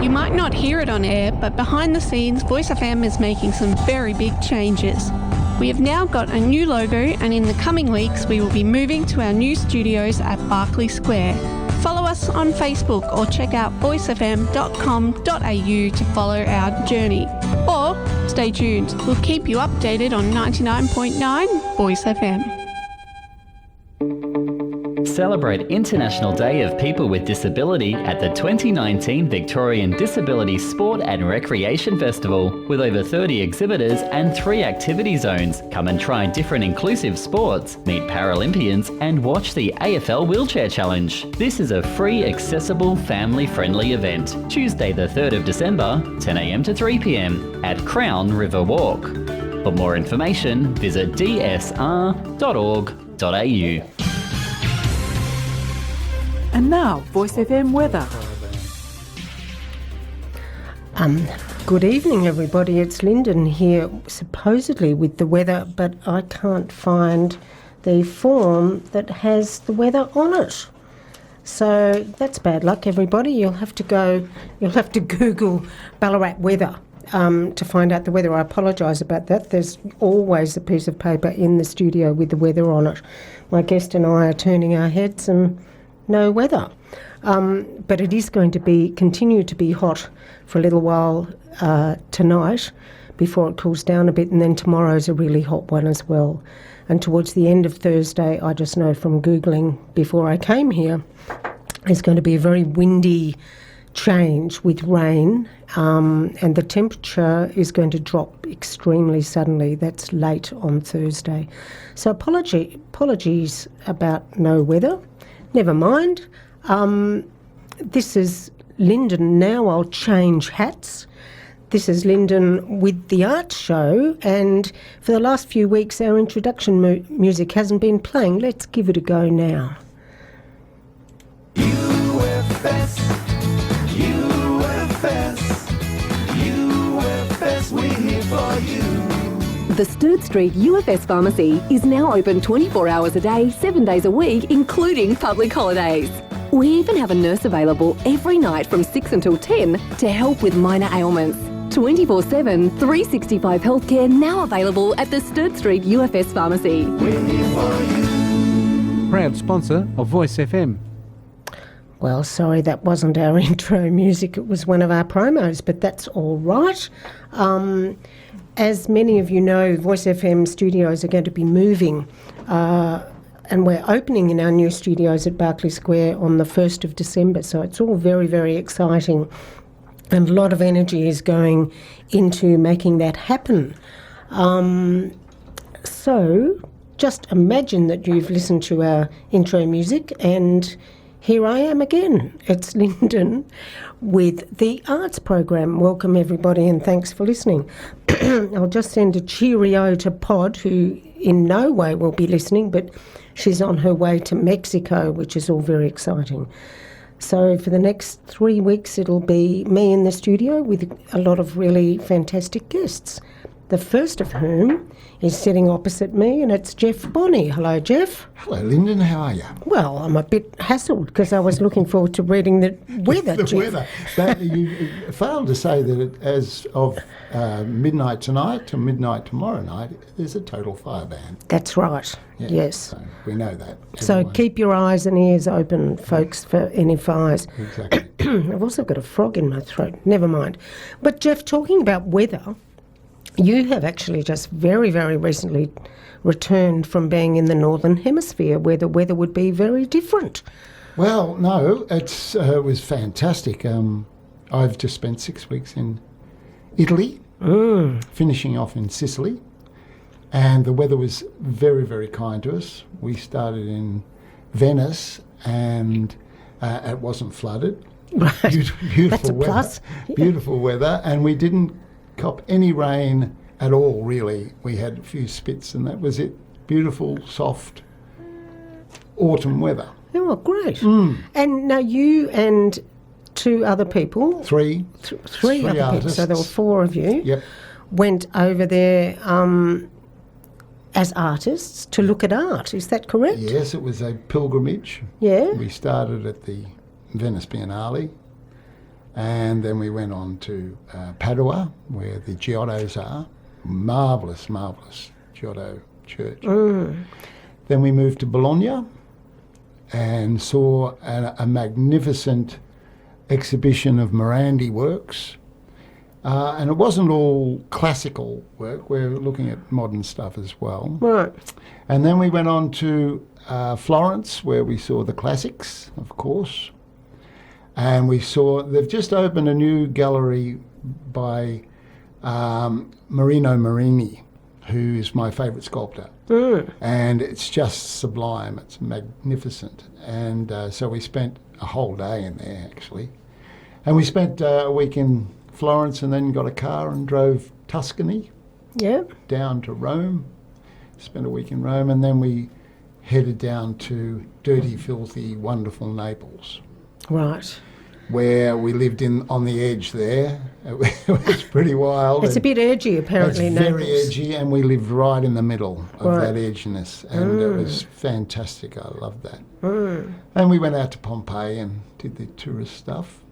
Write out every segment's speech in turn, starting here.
You might not hear it on air, but behind the scenes, Voice FM is making some very big changes. We have now got a new logo, and in the coming weeks we will be moving to our new studios at Berkeley Square. Follow us on Facebook or check out voicefm.com.au to follow our journey. Or stay tuned, we'll keep you updated on 99.9 Voice FM. Celebrate International Day of People with Disability at the 2019 Victorian Disability Sport and Recreation Festival. With over 30 exhibitors and 3 activity zones, come and try different inclusive sports, meet Paralympians and watch the AFL Wheelchair Challenge. This is a free, accessible, family-friendly event. Tuesday the 3rd of December, 10 a.m. to 3 p.m. at Crown River Walk. For more information, visit dsr.org.au. And now, Voice FM weather. Good evening, everybody. It's Lynden here, supposedly with the weather, but I can't find the form that has the weather on it. So that's bad luck, everybody. You'll have to Google Ballarat weather to find out the weather. I apologise about that. There's always a piece of paper in the studio with the weather on it. My guest and I are turning our heads and no weather. But it is going to continue to be hot for a little while tonight before it cools down a bit, and then tomorrow's a really hot one as well. And towards the end of Thursday, I just know from Googling before I came here, it's going to be a very windy change with rain, and the temperature is going to drop extremely suddenly. That's late on Thursday. So apologies about no weather. Never mind. This is Lynden now. I'll change hats. This is Lynden with the art show, and for the last few weeks our introduction music hasn't been playing. Let's give it a go now. UFS, we're here for you. The Sturt Street UFS Pharmacy is now open 24 hours a day, 7 days a week, including public holidays. We even have a nurse available every night from 6 until 10 to help with minor ailments. 24/7, 365 healthcare now available at the Sturt Street UFS Pharmacy. We're here for you. Proud sponsor of Voice FM. Well, sorry, that wasn't our intro music. It was one of our promos, but that's all right. As many of you know, Voice FM studios are going to be moving, and we're opening in our new studios at Berkeley Square on the 1st of December, so it's all very, very exciting, and a lot of energy is going into making that happen. So just imagine that you've listened to our intro music, and here I am again. It's Lynden with the arts program. Welcome everybody, and thanks for listening. I'll just send a cheerio to Pod, who in no way will be listening, but she's on her way to Mexico, which is all very exciting. So for the next 3 weeks it'll be me in the studio with a lot of really fantastic guests. The first of whom is sitting opposite me, and it's Geoff Bonney. Hello, Geoff. Hello, Lynden. How are you? Well, I'm a bit hassled because I was looking forward to reading the weather, The Geoff. weather. But you failed to say that as of midnight tonight to midnight tomorrow night, there's a total fire ban. That's right, Yeah, yes. So we know that. So Everyone. keep your eyes and ears open, folks, for any fires. Exactly. I've also got a frog in my throat. Never mind. But, Geoff, talking about weather, you have actually just very, very recently returned from being in the Northern Hemisphere, where the weather would be very different. Well, no, it was fantastic. I've just spent 6 weeks in Italy, finishing off in Sicily, and the weather was very, very kind to us. We started in Venice, and it wasn't flooded. Right. Beautiful That's a weather. plus. Yeah. Beautiful weather, and we didn't cop any rain at all, really. We had a few spits, and that was it. Beautiful, soft autumn weather. Oh, great. And now you and two other people, Three three other people, so there were artists. 4 of you, Yep. went over there as artists to look at art. Is that correct? Yes, it was a pilgrimage. Yeah. We started at the Venice Biennale, And then we went on to Padua, where the Giottos are. Marvellous, marvellous Giotto church. Then we moved to Bologna and saw a magnificent exhibition of Morandi works. And it wasn't all classical work. We're looking at modern stuff as well. Right. And then we went on to Florence, where we saw the classics, of course. And we saw, they've just opened a new gallery by Marino Marini, who is my favourite sculptor. And it's just sublime. It's magnificent. And so we spent a whole day in there, actually. And we spent a week in Florence and then got a car and drove Tuscany down to Rome. Spent a week in Rome, and then we headed down to dirty, filthy, wonderful Naples. Right. Where we lived on the edge there. It was pretty wild. It's a bit edgy, apparently. It's very edgy, and we lived right in the middle of that edginess, and it was fantastic. I loved that. And we went out to Pompeii and did the tourist stuff,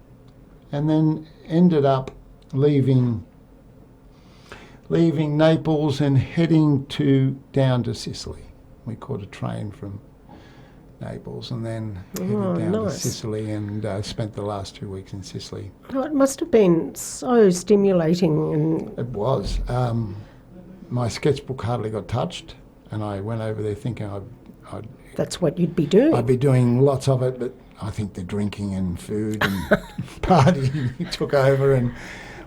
and then ended up leaving Naples and heading down to Sicily. We caught a train from Naples and then headed down to Sicily and spent the last 2 weeks in Sicily. Oh, it must have been so stimulating. And it was. My sketchbook hardly got touched, and I went over there thinking I'd that's what you'd be doing. I'd be doing lots of it, but I think the drinking and food and partying took over, and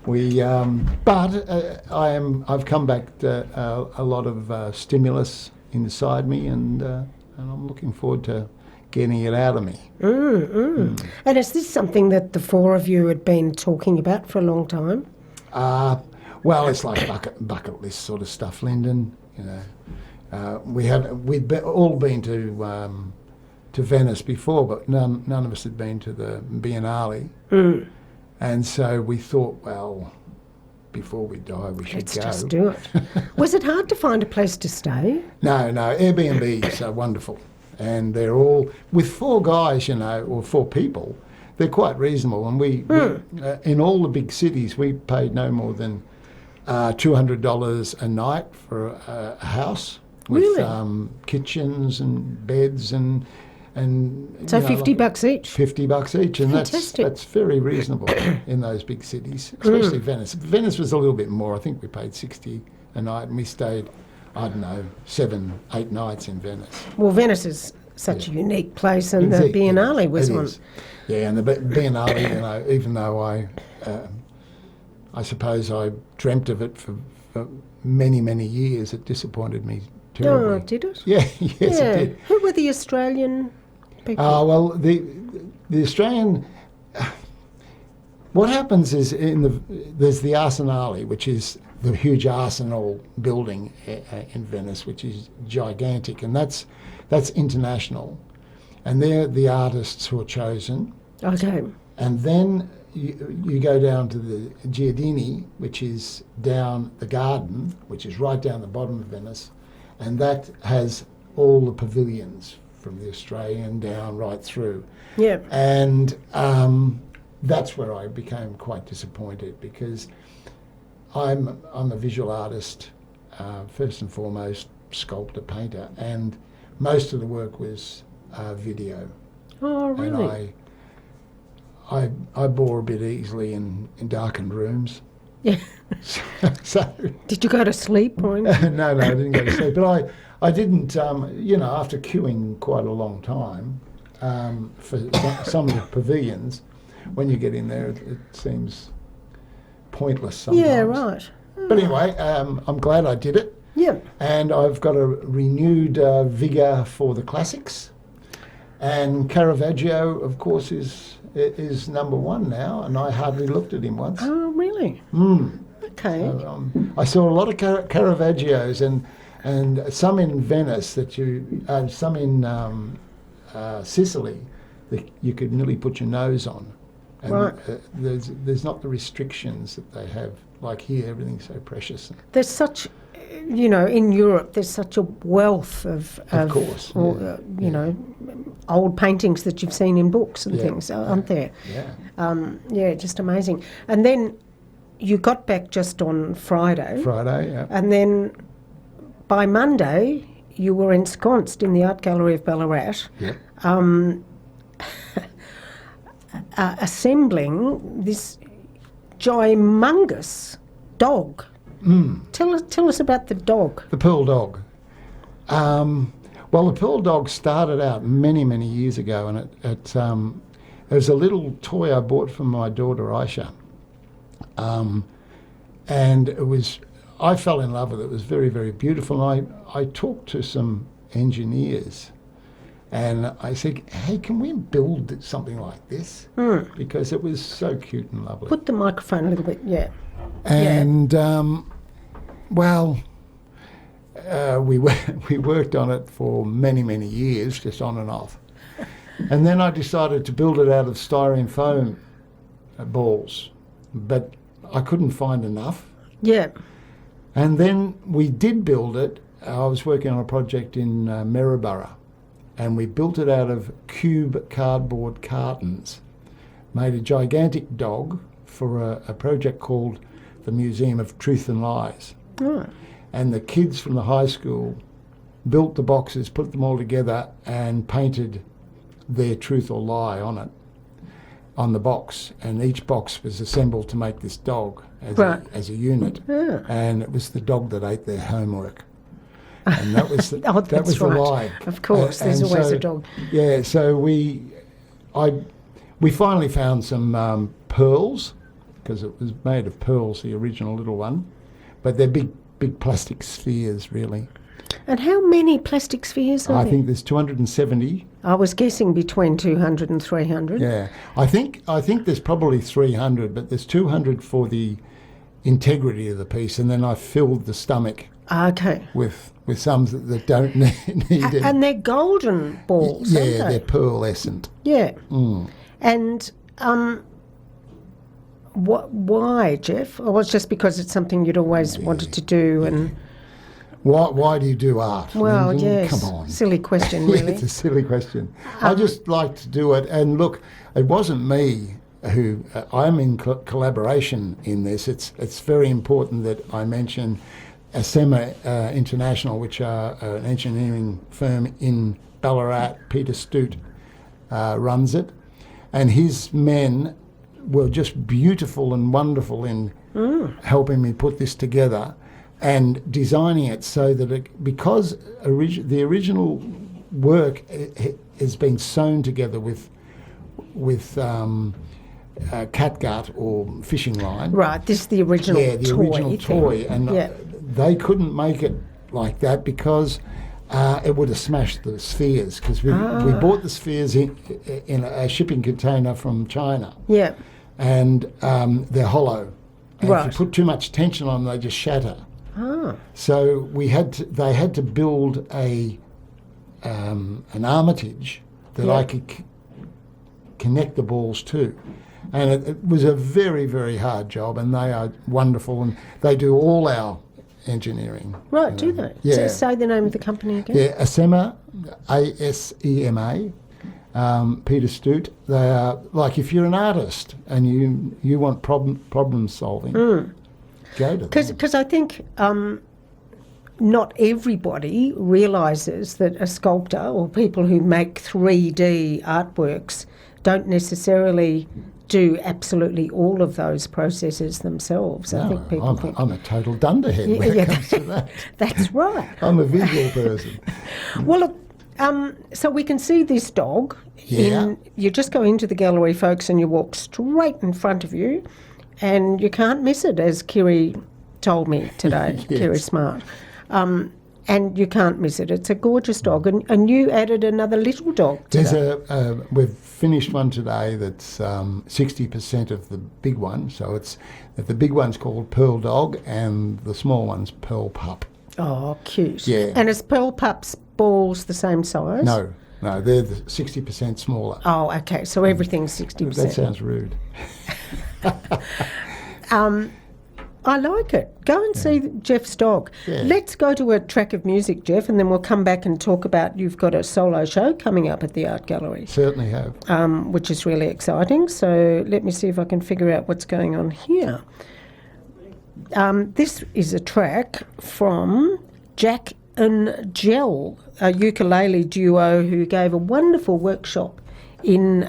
we. But I've come back to a lot of stimulus inside me, and I'm looking forward to getting it out of me. And is this something that the four of you had been talking about for a long time? Well, it's like bucket list sort of stuff, Lynden. You know, we'd all been to Venice before, but none of us had been to the Biennale. And so we thought, well, before we die, we should Let's go. just do it. Was it hard to find a place to stay? No, Airbnbs are wonderful. And they're all, with four guys, you know, or four people, they're quite reasonable. And we in all the big cities, we paid no more than $200 a night for a house with kitchens and beds and so $50 each. $50 each, and that's very reasonable in those big cities, especially Venice. Venice was a little bit more. I think we paid $60 a night, and we stayed, I don't know, 7-8 nights in Venice. Well, Venice is such a unique place, and the Biennale was one. Yeah, and the Biennale, you know, even though I suppose I dreamt of it for many, many years, it disappointed me terribly. Oh, did it? Yeah, yes, it did. Who were the Australian people? Well, the Australian. What happens is there's the Arsenale, which is the huge arsenal building in Venice, which is gigantic, and that's international, and they're the artists who are chosen. Okay. And then you go down to the Giardini, which is down the garden, which is right down the bottom of Venice, and that has all the pavilions from the Australian down right through. Yeah. And that's where I became quite disappointed, because I'm a visual artist, first and foremost, sculptor, painter, and most of the work was video. Oh, really? And I bore a bit easily in darkened rooms. Yeah. So did you go to sleep or anything? No, I didn't go to sleep. But I didn't, after queuing quite a long time for some of the pavilions, when you get in there, it seems pointless sometimes. Yeah, right. But anyway, I'm glad I did it. Yeah. And I've got a renewed vigour for the classics. And Caravaggio, of course, is number one now, and I hardly looked at him once. Oh, really? Okay. So, I saw a lot of Caravaggios, and some in Venice some in Sicily that you could nearly put your nose on. And right. There's not the restrictions that they have. Like here, everything's so precious. There's such you know, in Europe, there's such a wealth of course, you know, old paintings that you've seen in books and things, aren't there? Yeah. Just amazing. And then you got back just on Friday. Friday, yeah. And then by Monday, you were ensconced in the Art Gallery of Ballarat, Yeah. assembling this gymongous dog. Tell us about the dog. The Pearl Dog. Well, the Pearl Dog started out many, many years ago, and it was a little toy I bought from my daughter Aisha. And I fell in love with it. It was very, very beautiful. And I talked to some engineers, and I said, hey, can we build something like this? Because it was so cute and lovely. Put the microphone a little bit, yeah. And, we worked on it for many, many years, just on and off. And then I decided to build it out of styrofoam foam balls, but I couldn't find enough. Yeah. And then we did build it. I was working on a project in Maryborough, and we built it out of cube cardboard cartons, made a gigantic dog for a project called the Museum of Truth and Lies. And the kids from the high school built the boxes, put them all together, and painted their truth or lie on it, on the box. And each box was assembled to make this dog as a unit. And it was the dog that ate their homework. And that was the, that was the lie. Of course, there's always a dog. Yeah, so we finally found some pearls, because it was made of pearls, the original little one, but they're big plastic spheres, really. And how many plastic spheres are I there? think there's 270. I was guessing between 200 and 300. Yeah, I think there's probably 300, but there's 200 for the integrity of the piece, and then I filled the stomach with some that don't need it. And they're golden balls, aren't they? Yeah, they're pearlescent. Yeah. And why, Geoff? Or was it just because it's something you'd always wanted to do? And why do you do art? Well, Lynden? yes. Come on. Silly question, really. Yeah, it's a silly question. I just like to do it. And look, it wasn't me who... I'm in collaboration in this. It's very important that I mention ASEMA International, which are an engineering firm in Ballarat. Peter Stute runs it. And his men were just beautiful and wonderful in helping me put this together and designing it so that because the original work has been sewn together with catgut or fishing line. Right, this is the original toy. Yeah, the original toy. And they couldn't make it like that because it would have smashed the spheres, because we bought the spheres in a shipping container from China. Yeah. And they're hollow. And if you put too much tension on them, they just shatter. So they had to build an armitage that I could connect the balls to. And it was a very, very hard job, and they are wonderful, and they do all our engineering. Right, do they? Yeah. So say the name of the company again. Yeah, ASEMA, ASEMA. Peter Stute. They are like, if you're an artist and you want problem solving, go to them. Because I think not everybody realises that a sculptor or people who make 3D artworks don't necessarily do absolutely all of those processes themselves. I think people think... I'm a total dunderhead when it comes to that. That's right. I'm a visual person. Well, look, so we can see this dog. You just go into the gallery, folks, and you walk straight in front of you, and you can't miss it, as Kiri told me today. Yes. Kiri Smart. And you can't miss it. It's a gorgeous dog. And you added another little dog today. We've finished one today that's 60% of the big one. So the big one's called Pearl Dog and the small one's Pearl Pup. Oh, cute. Yeah. And is Pearl Pup's balls the same size? No, they're the 60% smaller. Oh, okay. So everything's 60%. That sounds rude. I like it. Go and see Geoff's dog. Yeah. Let's go to a track of music, Geoff, and then we'll come back and talk about you've got a solo show coming up at the Art Gallery, Certainly have. which is really exciting. So let me see if I can figure out what's going on here. This is a track from Jack and Jill, a ukulele duo who gave a wonderful workshop in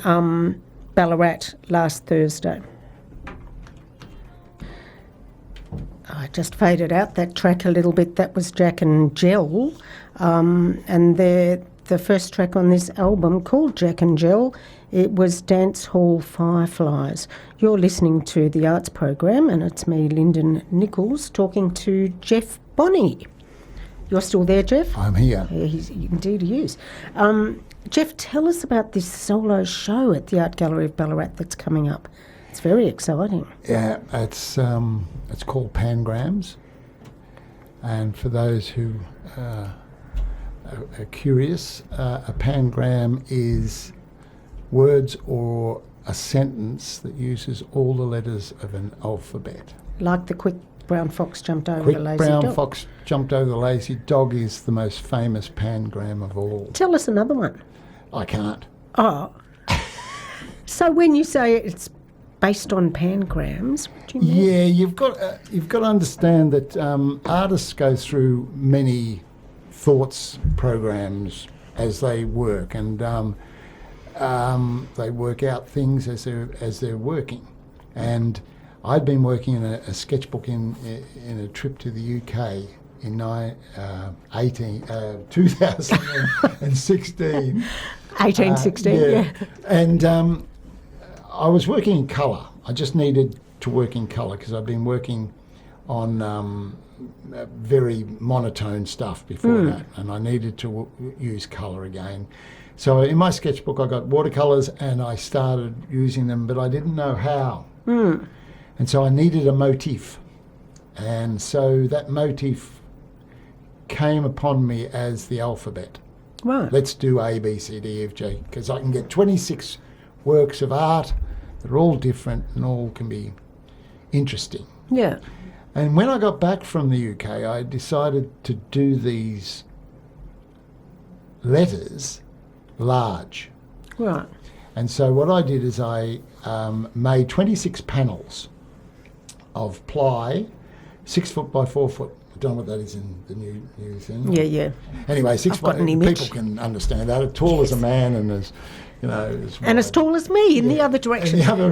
Ballarat last Thursday. I just faded out that track a little bit. That was Jack and Jill, and they're the first track on this album called Jack and Jill. It was Dance Hall Fireflies. You're listening to the Arts Program, and it's me, Lynden Nichols, talking to Geoff Bonney. You're still there, Geoff? I'm here. Indeed he is. Geoff, tell us about this solo show at the Art Gallery of Ballarat that's coming up. It's very exciting. Yeah, it's called Pangrams, and for those who are curious, a pangram is words or a sentence that uses all the letters of an alphabet. Like the quick brown fox jumped over the lazy brown dog. fox jumped over the lazy dog is the most famous pangram of all. Tell us another one. I can't. Oh. So when you say it's based on pangrams, what do you mean? Yeah, you've got to understand that artists go through many thoughts programs as they work, and they work out things as they're working. And I'd been working in a sketchbook in a trip to the UK in 2016. 1816, yeah. And I was working in colour. I just needed to work in colour because I'd been working on very monotone stuff before that, and I needed to use colour again. So in my sketchbook I got watercolours and I started using them, but I didn't know how. And so I needed a motif. And so that motif came upon me as the alphabet. Right. Let's do A, B, C, D, E, F, G, because I can get 26 works of art that are all different and all can be interesting. Yeah. And when I got back from the UK, I decided to do these letters large. Right. And so what I did is I made 26 panels of ply, 6 foot by 4 foot. I don't know what that is in the new thing. Yeah. Anyway, 6 I've got foot. an image. People can understand that. As tall as a man and as, as And as wide. tall as me in the other direction. In the other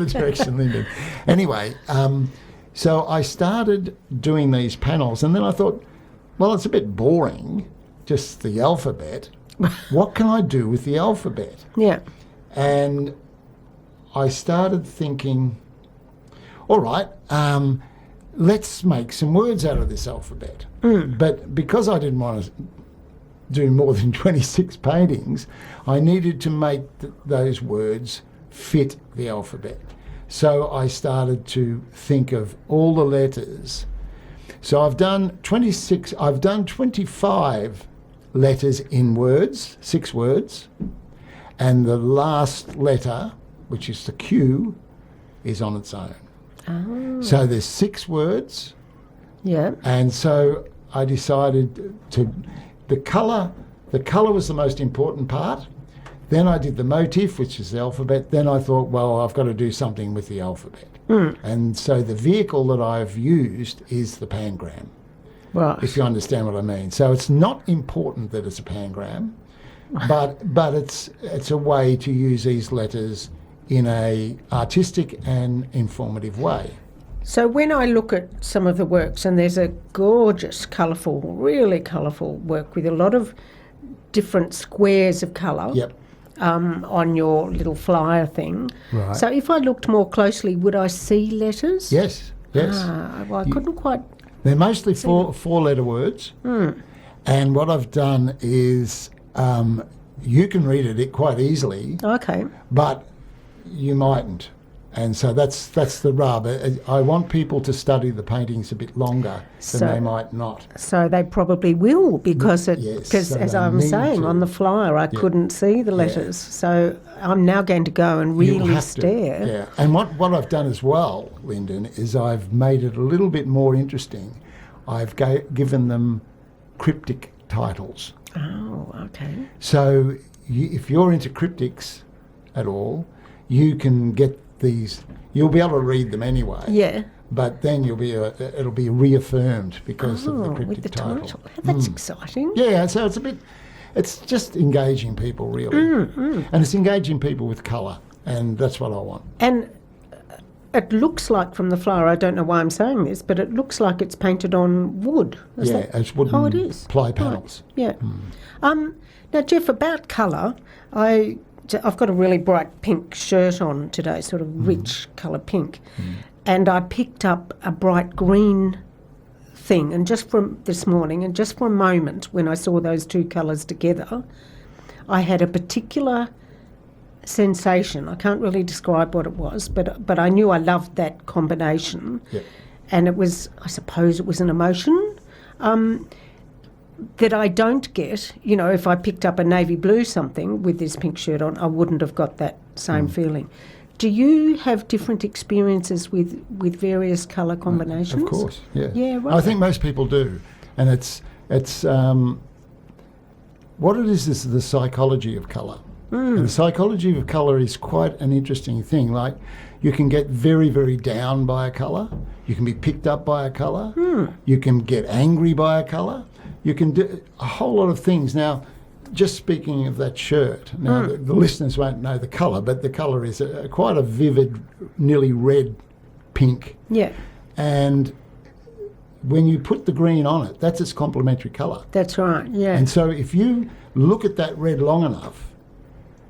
direction, Lynden. Anyway, so I started doing these panels, and then I thought, well, it's a bit boring, just the alphabet. What can I do with the alphabet? Yeah. And I started thinking, all right, let's make some words out of this alphabet. But because I didn't want to do more than 26 paintings, I needed to make those words fit the alphabet. So I started to think of all the letters. So I've done 25 letters in words, 6 words, and the last letter, which is the Q, is on its own. Oh. So there's 6 words, Yeah. and so I decided the colour was the most important part. Then I did the motif, which is the alphabet. Then I thought, well, I've got to do something with the alphabet. And so the vehicle that I've used is the pangram, Right. if you understand what I mean. So it's not important that it's a pangram, but it's a way to use these letters in a artistic and informative way. So when I look at some of the works, and there's a gorgeous, colourful, really colourful work with a lot of different squares of colour. Yep. On your little flyer thing. Right. So if I looked more closely, would I see letters? Yes. Well, I couldn't quite. They're mostly four-letter words. And what I've done is you can read it quite easily, Okay. but you mightn't. And so that's the rub. I want people to study the paintings a bit longer than they might not. So they probably will, because so as they I'm need saying, to. on the flyer I couldn't see the letters. So I'm now going to go and You'll really have to, stare. yeah. And what I've done as well, Lynden, is I've made it a little bit more interesting. I've given them cryptic titles. Oh, okay. So if you're into cryptics at all, you can get these. You'll be able to read them anyway. Yeah. But then it'll be reaffirmed because of the cryptic with the title. That's exciting. Yeah, so it's just engaging people really. And it's engaging people with colour, and that's what I want. And it looks like from the flyer, I don't know why I'm saying this, but it looks like it's painted on wood. It's wooden it is. ply panels. Right. Yeah. Now, Geoff, about colour, I've got a really bright pink shirt on today, sort of rich colour pink, and I picked up a bright green thing, and just from this morning, and just for a moment when I saw those two colours together, I had a particular sensation. I can't really describe what it was, but I knew I loved that combination, and it was, I suppose it was an emotion that I don't get. You know, if I picked up a navy blue something with this pink shirt on, I wouldn't have got that same feeling. Do you have different experiences with various colour combinations? Of course, yeah. Yeah, right. I think most people do, and it's what it is the psychology of colour. And the psychology of colour is quite an interesting thing. Like, you can get very, very down by a colour. You can be picked up by a colour. You can get angry by a colour. You can do a whole lot of things. Now, just speaking of that shirt, now the listeners won't know the colour, but the colour is quite a vivid, nearly red pink. Yeah. And when you put the green on it, that's its complementary colour. That's right, yeah. And so if you look at that red long enough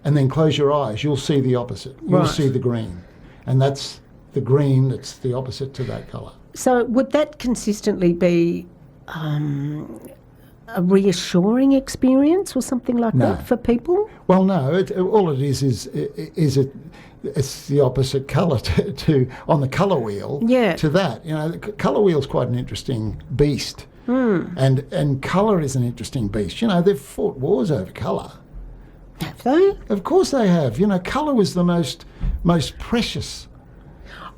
and then close your eyes, you'll see the opposite. You'll see the green. And that's the green that's the opposite to that colour. So would that consistently be a reassuring experience or something like that for people? Well, no. All it is it's the opposite colour to on the colour wheel. Yeah. To that, you know, the colour wheel's quite an interesting beast, and colour is an interesting beast. You know, they've fought wars over colour. Have they? Of course they have. You know, colour was the most precious.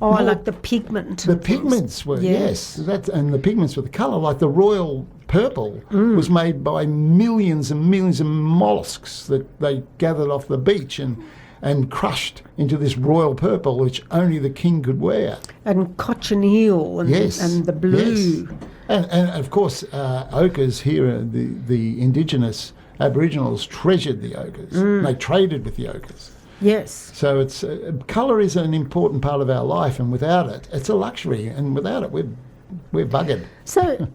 Oh, like the pigment. The pigments were, yes. And the pigments were the colour. Like the royal purple was made by millions and millions of molluscs that they gathered off the beach and crushed into this royal purple, which only the king could wear. And cochineal and, and the blue. Yes. And of course, ochres here, the indigenous Aboriginals treasured the ochres. They traded with the ochres. Yes. So it's colour is an important part of our life, and without it, it's a luxury, and without it, we're buggered. So,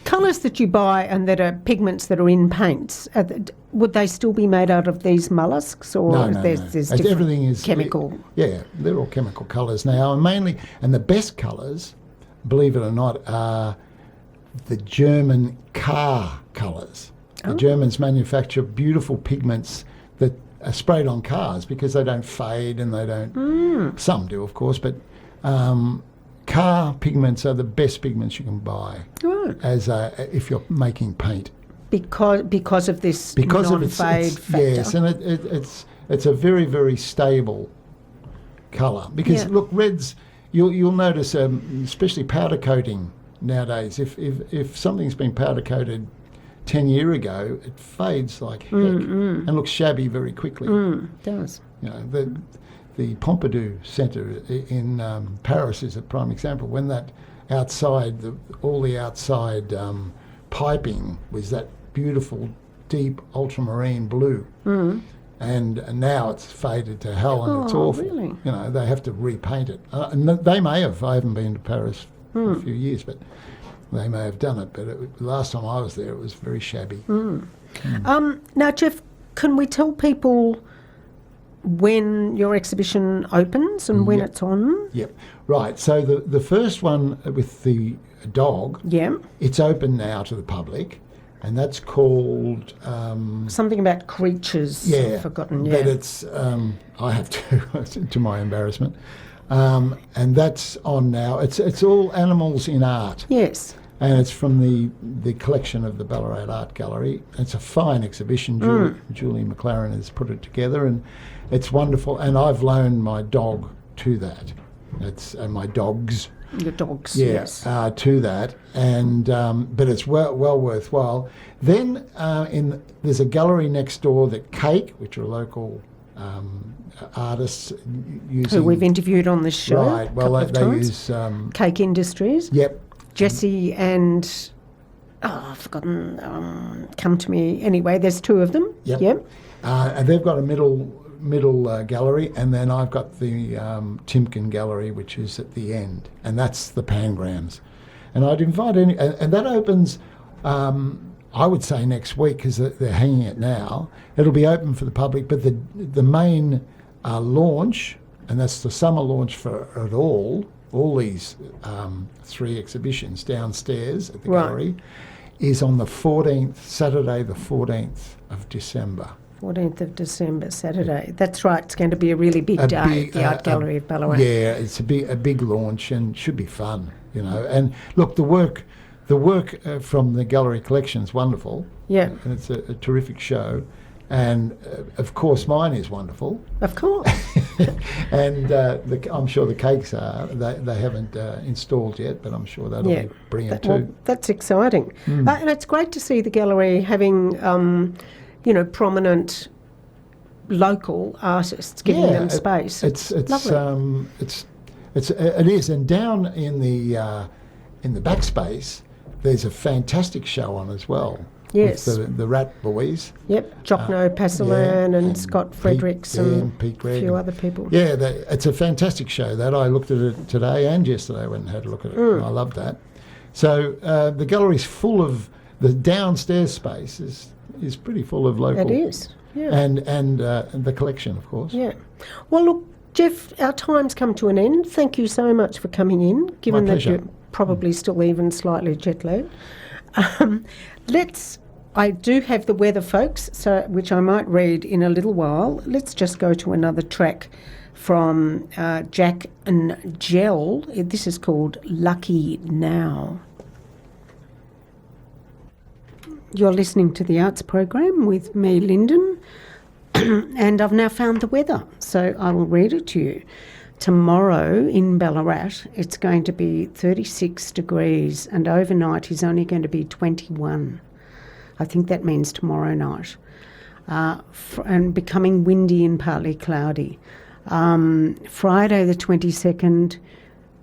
colours that you buy and that are pigments that are in paints, would they still be made out of these molluscs, or No. there's different Everything is chemical? Yeah, they're all chemical colours now, and the best colours, believe it or not, are the German car colours. The Germans manufacture beautiful pigments that are sprayed on cars because they don't fade and they don't. Some do, of course, but car pigments are the best pigments you can buy if you're making paint. Because of this non-fade factor. Yes, and it's a very, very stable colour. Because look, reds, you'll notice, especially powder coating nowadays. If something's been powder coated 10 years ago, it fades like heck and looks shabby very quickly. It does. You know, the Pompidou Centre in Paris is a prime example. When that outside, all the outside piping was that beautiful, deep ultramarine blue, and now it's faded to hell and it's awful. Really? You know, they have to repaint it. And they may have. I haven't been to Paris for a few years, but they may have done it, but last time I was there, it was very shabby. Now, Geoff, can we tell people when your exhibition opens and when it's on? Yep. Right. So the first one with the dog, it's open now to the public, and that's called... something about creatures. I've forgotten, But it's... I have to my embarrassment. and that's on now. It's all animals in art. Yes. And it's from the collection of the Ballarat Art Gallery. It's a fine exhibition. Julie McLaren has put it together, and it's wonderful. And I've loaned my dog to that. And my dogs. Your dogs, yes. To that, and but it's well worthwhile. Then there's a gallery next door that Cake, which are local artists using. Who we've interviewed on this show. Right. Well, they use Cake Industries. Yep. Jesse and I've forgotten. Come to me anyway. There's two of them. Yep. And they've got a middle gallery, and then I've got the Timken gallery, which is at the end, and that's the Pangrams. And I'd invite and that opens. I would say next week, because they're hanging it now. It'll be open for the public, but the main launch, and that's the summer launch for it all these 3 exhibitions downstairs at the gallery, is on the 14th, Saturday the 14th of December. 14th of December, Saturday. That's right. It's going to be a really big day at the Art Gallery of Ballarat. Yeah, it's a big launch, and should be fun, And look, the work from the gallery collection is wonderful. Yeah. And it's a terrific show. And, of course, mine is wonderful. Of course. And I'm sure the cakes are. They haven't installed yet, but I'm sure that'll be brilliant too. Well, that's exciting. And it's great to see the gallery having, prominent local artists, giving them space. It's lovely. It is. And down in the backspace, there's a fantastic show on as well. Yes. With the Rat Boys. Yep, Jockno Passalan and Scott Fredericks and Pete a few other people. Yeah, it's a fantastic show. That I looked at it today and yesterday. I went and had a look at it. And I loved that. So the gallery's full of the downstairs space is pretty full of local. It is. Yeah. And the collection, of course. Yeah. Well, look, Geoff, our time's come to an end. Thank you so much for coming in, given that you're probably still even slightly jet lagged. I do have the weather, folks, which I might read in a little while. Let's just go to another track from Jack and Gel. This is called Lucky Now. You're listening to the Arts Program with me, Lynden, and I've now found the weather, so I will read it to you. Tomorrow in Ballarat, it's going to be 36 degrees, and overnight is only going to be 21. I think that means tomorrow night. And becoming windy and partly cloudy. Friday the 22nd,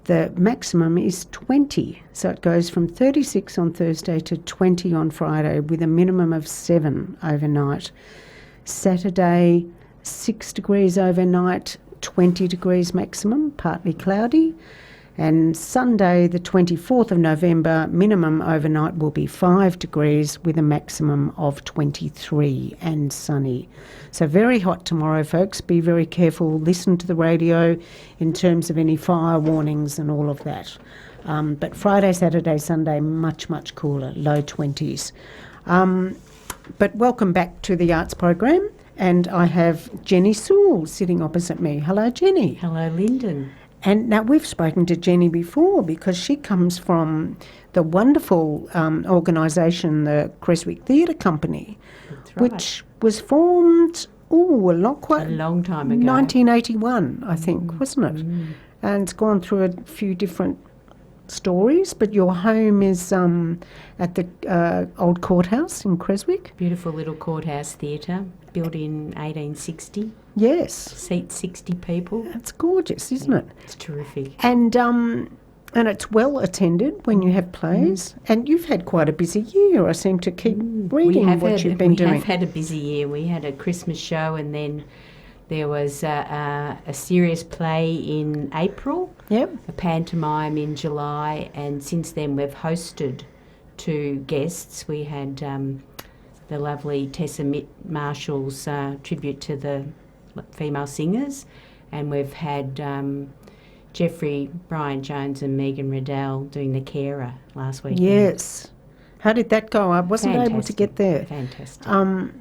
the maximum is 20. So it goes from 36 on Thursday to 20 on Friday, with a minimum of 7 overnight. Saturday, 6 degrees overnight, 20 degrees maximum, partly cloudy. And Sunday, the 24th of November, minimum overnight will be 5 degrees with a maximum of 23 and sunny. So very hot tomorrow, folks. Be very careful. Listen to the radio in terms of any fire warnings and all of that. But Friday, Saturday, Sunday, much, much cooler, low 20s. But welcome back to the Arts Program. And I have Jeannie Sewell sitting opposite me. Hello, Jeannie. Hello, Lynden. And now we've spoken to Jeannie before because she comes from the wonderful organisation, the Creswick Theatre Company, which was formed, a long time ago. 1981, I think, wasn't it? And it's gone through a few different stories, but your home is at the old courthouse in Creswick. Beautiful little courthouse theatre, built in 1860. Yes. Seats 60 people. It's gorgeous, isn't it? It's terrific. And it's well attended when you have plays. And you've had quite a busy year. I seem to keep reading what you've been doing. We have had a busy year. We had a Christmas show, and then there was a serious play in April. Yep. A pantomime in July, and since then we've hosted 2 guests. We had the lovely Tessa Marshall's tribute to the female singers, and we've had Jeffrey, Brian Jones and Megan Riddell doing The Carer last week. Yes. How did that go? I wasn't able to get there. Fantastic.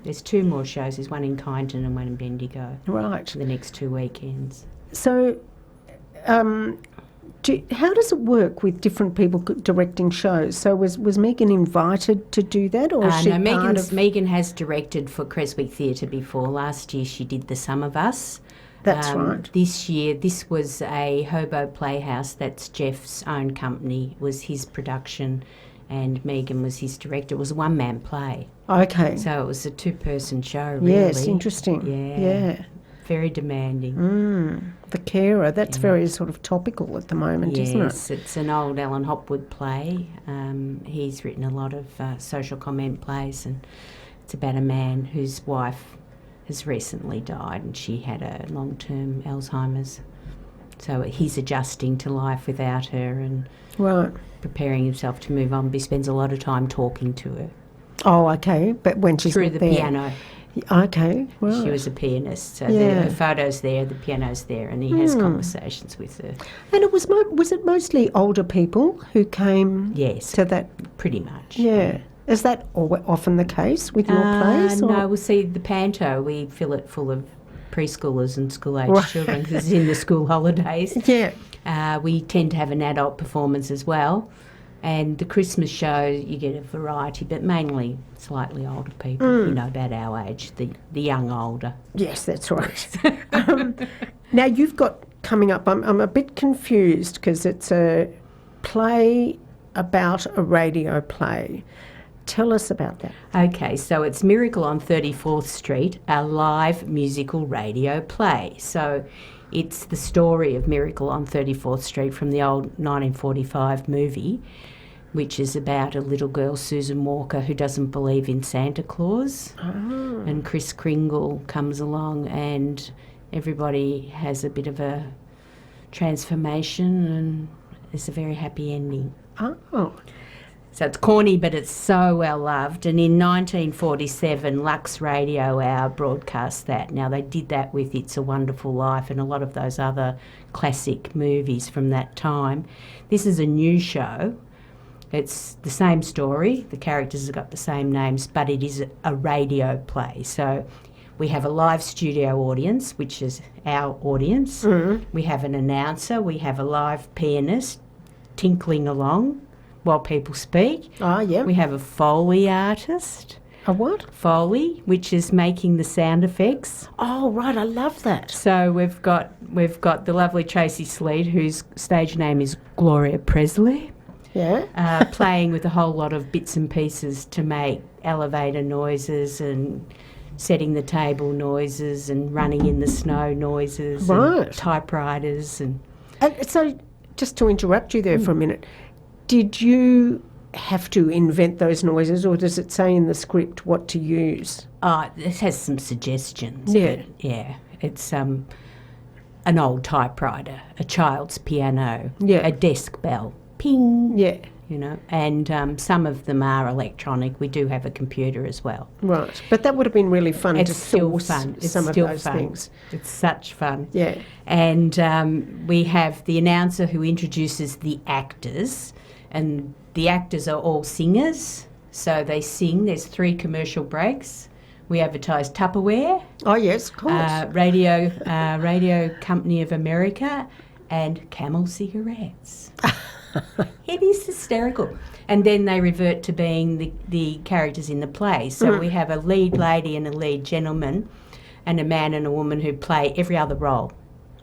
There's 2 more shows. There's one in Kyneton and one in Bendigo. Right. For the next 2 weekends. So How does it work with different people directing shows? So was Megan invited to do that, or is she No, part of... Megan has directed for Creswick Theatre before. Last year she did The Sum of Us. That's right. This year, this was a Hobo Playhouse. That's Geoff's own company. It was his production, and Megan was his director. It was a one-man play. Okay. So it was a two-person show, really. Yes, interesting. Yeah. Very demanding. The Carer, that's very sort of topical at the moment, isn't it? Yes, it's an old Alan Hopwood play. He's written a lot of social comment plays, and it's about a man whose wife has recently died and she had a long-term Alzheimer's. So he's adjusting to life without her and preparing himself to move on, but he spends a lot of time talking to her. Oh, okay, but when she's through not the there. piano. Okay, right. She was a pianist, so Yeah. her photo's there, the piano's there, and he has conversations with her. And it was it mostly older people who came Yes, to that? pretty much. Yeah. Is that often the case with your plays? or- No, we'll see the Panto, we fill it full of preschoolers and school-aged Right. children because it's in the school holidays. Yeah. We tend to have an adult performance as well. And the Christmas show, you get a variety, but mainly slightly older people, about our age, the young older. Yes, that's right. Now, you've got coming up, I'm a bit confused because it's a play about a radio play. Tell us about that. Okay, so it's Miracle on 34th Street, a live musical radio play. So it's the story of Miracle on 34th Street from the old 1945 movie, which is about a little girl, Susan Walker, who doesn't believe in Santa Claus. And Chris Kringle comes along and everybody has a bit of a transformation and it's a very happy ending. Oh. So it's corny, but it's so well loved. And in 1947, Lux Radio Hour broadcast that. Now, they did that with It's a Wonderful Life and a lot of those other classic movies from that time. This is a new show. It's the same story. The characters have got the same names, but it is a radio play. So we have a live studio audience, which is our audience. We have an announcer. We have a live pianist tinkling along while people speak. Oh, yeah. We have a Foley artist. A what? Foley, which is making the sound effects. Oh, right, I love that. So we've got the lovely Tracy Sleed, whose stage name is Gloria Presley. Yeah. Playing with a whole lot of bits and pieces to make elevator noises and setting the table noises and running in the snow noises. Right. And typewriters and So, just to interrupt you there for a minute, did you have to invent those noises, or does it say in the script what to use? it has some suggestions. Yeah. But yeah, it's an old typewriter, a child's piano, Yeah. a desk bell, ping. Yeah. And some of them are electronic. We do have a computer as well. Right. But that would have been really fun It's to still source fun. It's some still of those fun. things. It's such fun. Yeah. And we have the announcer who introduces the actors, and the actors are all singers, so they sing. There's 3 commercial breaks. We advertise Tupperware, Oh, yes, of course. Radio Company of America, and Camel cigarettes. It is hysterical. And then they revert to being the characters in the play. So we have a lead lady and a lead gentleman and a man and a woman who play every other role.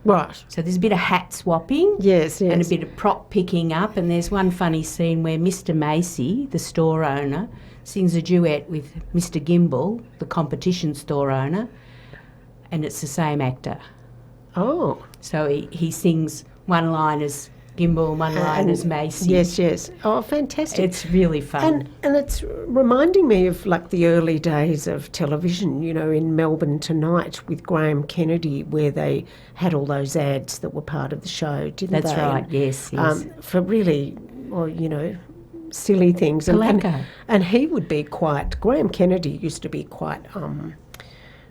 Right. So there's a bit of hat swapping. Yes, yes. And a bit of prop picking up. And there's one funny scene where Mr. Macy, the store owner, sings a duet with Mr. Gimble, the competition store owner, and it's the same actor. Oh. So he sings one line as Gimble, one line as Macy. Yes, yes. Oh, fantastic. It's really fun. And it's reminding me of like the early days of television, in Melbourne Tonight with Graham Kennedy, where they had all those ads that were part of the show, didn't they? That's right, yes. For really, silly things. And he would be Graham Kennedy used to be quite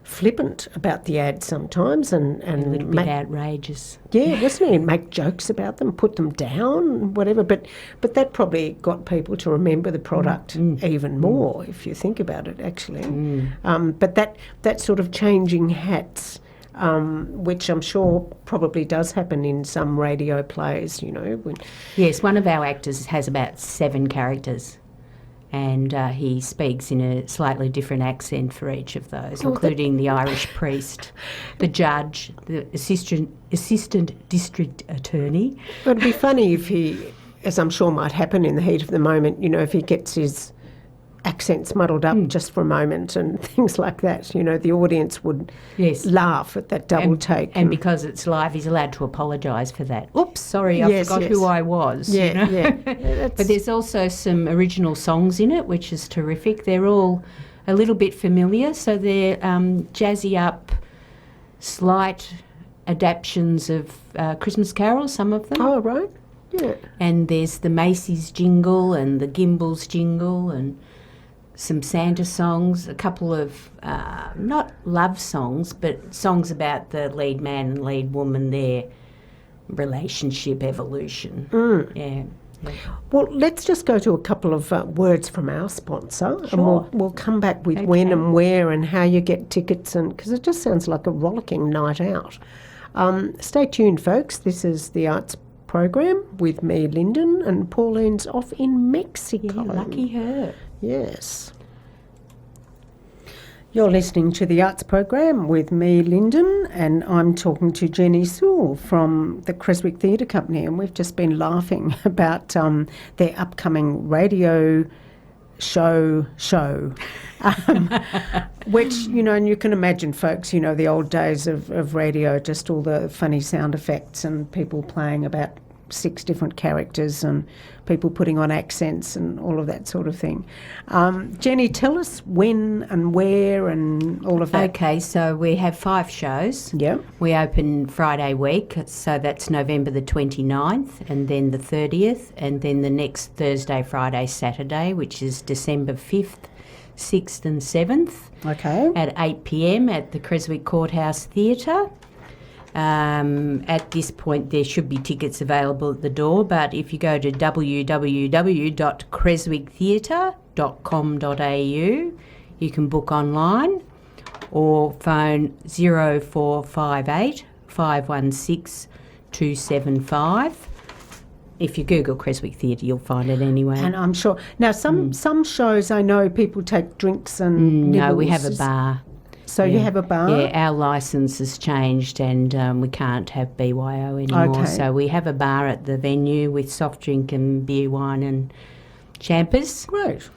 flippant about the ads sometimes and a little bit outrageous. Yeah, wasn't he? And make jokes about them, put them down, whatever. But that probably got people to remember the product even more, if you think about it, actually. But that sort of changing hats which I'm sure probably does happen in some radio plays, when Yes, one of our actors has about 7 characters, and he speaks in a slightly different accent for each of those, including the Irish priest, the judge, the assistant district attorney. It'd be funny if he, as I'm sure might happen in the heat of the moment, if he gets his accents muddled up just for a moment and things like that. The audience would laugh at that double take. And because it's live, he's allowed to apologise for that. Oops, sorry, I forgot who I was. Yeah. But there's also some original songs in it, which is terrific. They're all a little bit familiar, so they're jazzy up, slight adaptions of Christmas carols, some of them. Oh, right. Yeah. And there's the Macy's jingle and the Gimbals jingle and some Santa songs, a couple of not love songs, but songs about the lead man and lead woman, their relationship evolution. Yeah. Well, let's just go to a couple of words from our sponsor, Sure. and we'll come back with when and where and how you get tickets, and because it just sounds like a rollicking night out. Stay tuned, folks. This is the Arts Program with me, Lynden, and Pauline's off in Mexico. Yeah, lucky her. Yes. You're listening to the Arts Program with me, Lynden, and I'm talking to Jeannie Sewell from the Creswick Theatre Company, and we've just been laughing about their upcoming radio show, which, and you can imagine, folks, the old days of radio, just all the funny sound effects and people playing about 6 different characters and people putting on accents and all of that sort of thing. Jenny, tell us when and where and all of that. Okay, so we have 5 shows. Yep. We open Friday week, so that's November the 29th, and then the 30th, and then the next Thursday, Friday, Saturday, which is December 5th, 6th and 7th. Okay. At 8 p.m. at the Creswick Courthouse Theatre. At this point, there should be tickets available at the door, but if you go to www.creswicktheatre.com.au, you can book online or phone 0458 516 275. If you Google Creswick Theatre, you'll find it anyway. And I'm sure. Now, some shows I know people take drinks and No, we nibbles. have a bar. So you have a bar? Yeah, our licence has changed and we can't have BYO anymore. Okay. So we have a bar at the venue with soft drink and beer, wine and champers. Great.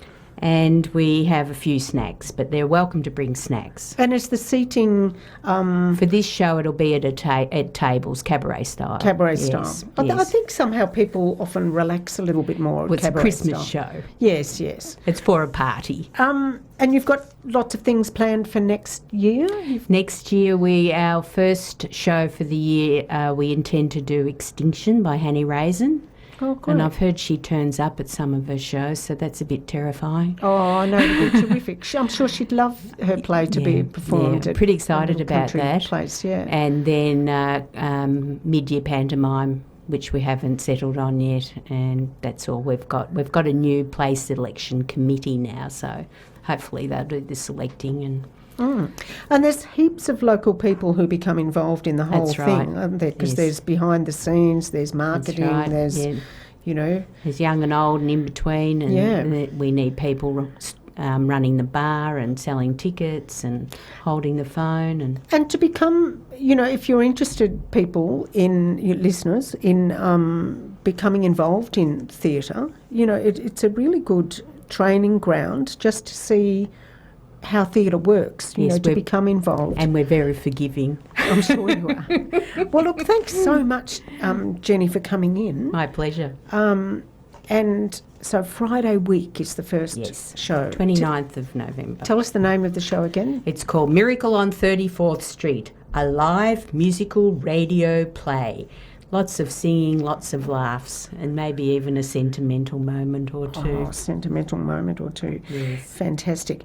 And we have a few snacks, but they're welcome to bring snacks. And is the seating... For this show, it'll be at tables, cabaret style. Cabaret Yes, style. I yes. think somehow people often relax a little bit more at Well, it's a cabaret Christmas style. show. Yes, yes. It's for a party. And you've got lots of things planned for next year? Next year, our first show for the year, we intend to do Extinction by Hanny Raisin. Oh, great. And I've heard she turns up at some of her shows, so that's a bit terrifying. Oh, I know, it'd be terrific. I'm sure she'd love her play to be performed. Yeah, at pretty a excited little about country that. Place, yeah. And then mid-year pantomime, which we haven't settled on yet, and that's all we've got. We've got a new play selection committee now, so hopefully they'll do the selecting and... And there's heaps of local people who become involved in the whole That's thing, right. aren't there? Because Yes. there's behind the scenes, there's marketing, right, there's, yeah. There's young and old and in between, and we need people running the bar and selling tickets and holding the phone. And to become, if you're interested, people, your listeners, in becoming involved in theatre, it's a really good training ground just to see how theatre works, Yes, to become involved. And we're very forgiving. I'm sure you are. Well, look, thanks so much, Jenny, for coming in. My pleasure. And so Friday week is the first show. 29th of November. Tell us the name of the show again. It's called Miracle on 34th Street, a live musical radio play. Lots of singing, lots of laughs, and maybe even a sentimental moment or two. Oh, sentimental moment or two. Yes. Fantastic.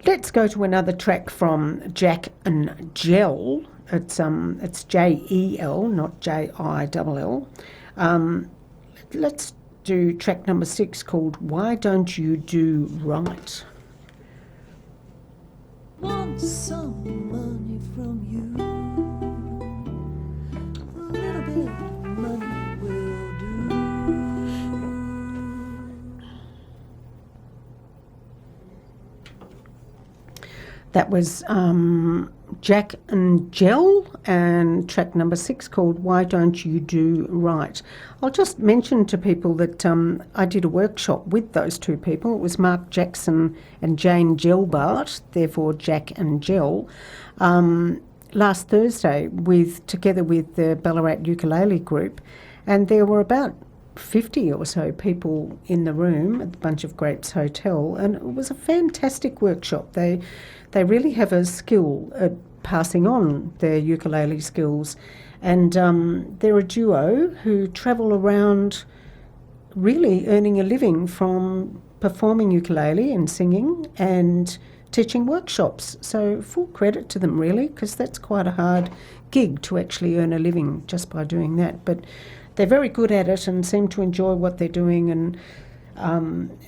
Let's go to another track from Jack and Jell. It's J-E-L, not J-I-L-L. Let's do track number 6 called Why Don't You Do Right? Want some money from you. That was Jack and Jill, and track number 6 called Why Don't You Do Right. I'll just mention to people that I did a workshop with those two people. It was Mark Jackson and Jane Gilbert, therefore Jack and Jill, last Thursday together with the Ballarat Ukulele group, and there were about 50 or so people in the room at the Bunch of Grapes Hotel, and it was a fantastic workshop. They really have a skill at passing on their ukulele skills, and they're a duo who travel around really earning a living from performing ukulele and singing and teaching workshops. So full credit to them really, because that's quite a hard gig to actually earn a living just by doing that. But they're very good at it and seem to enjoy what they're doing, and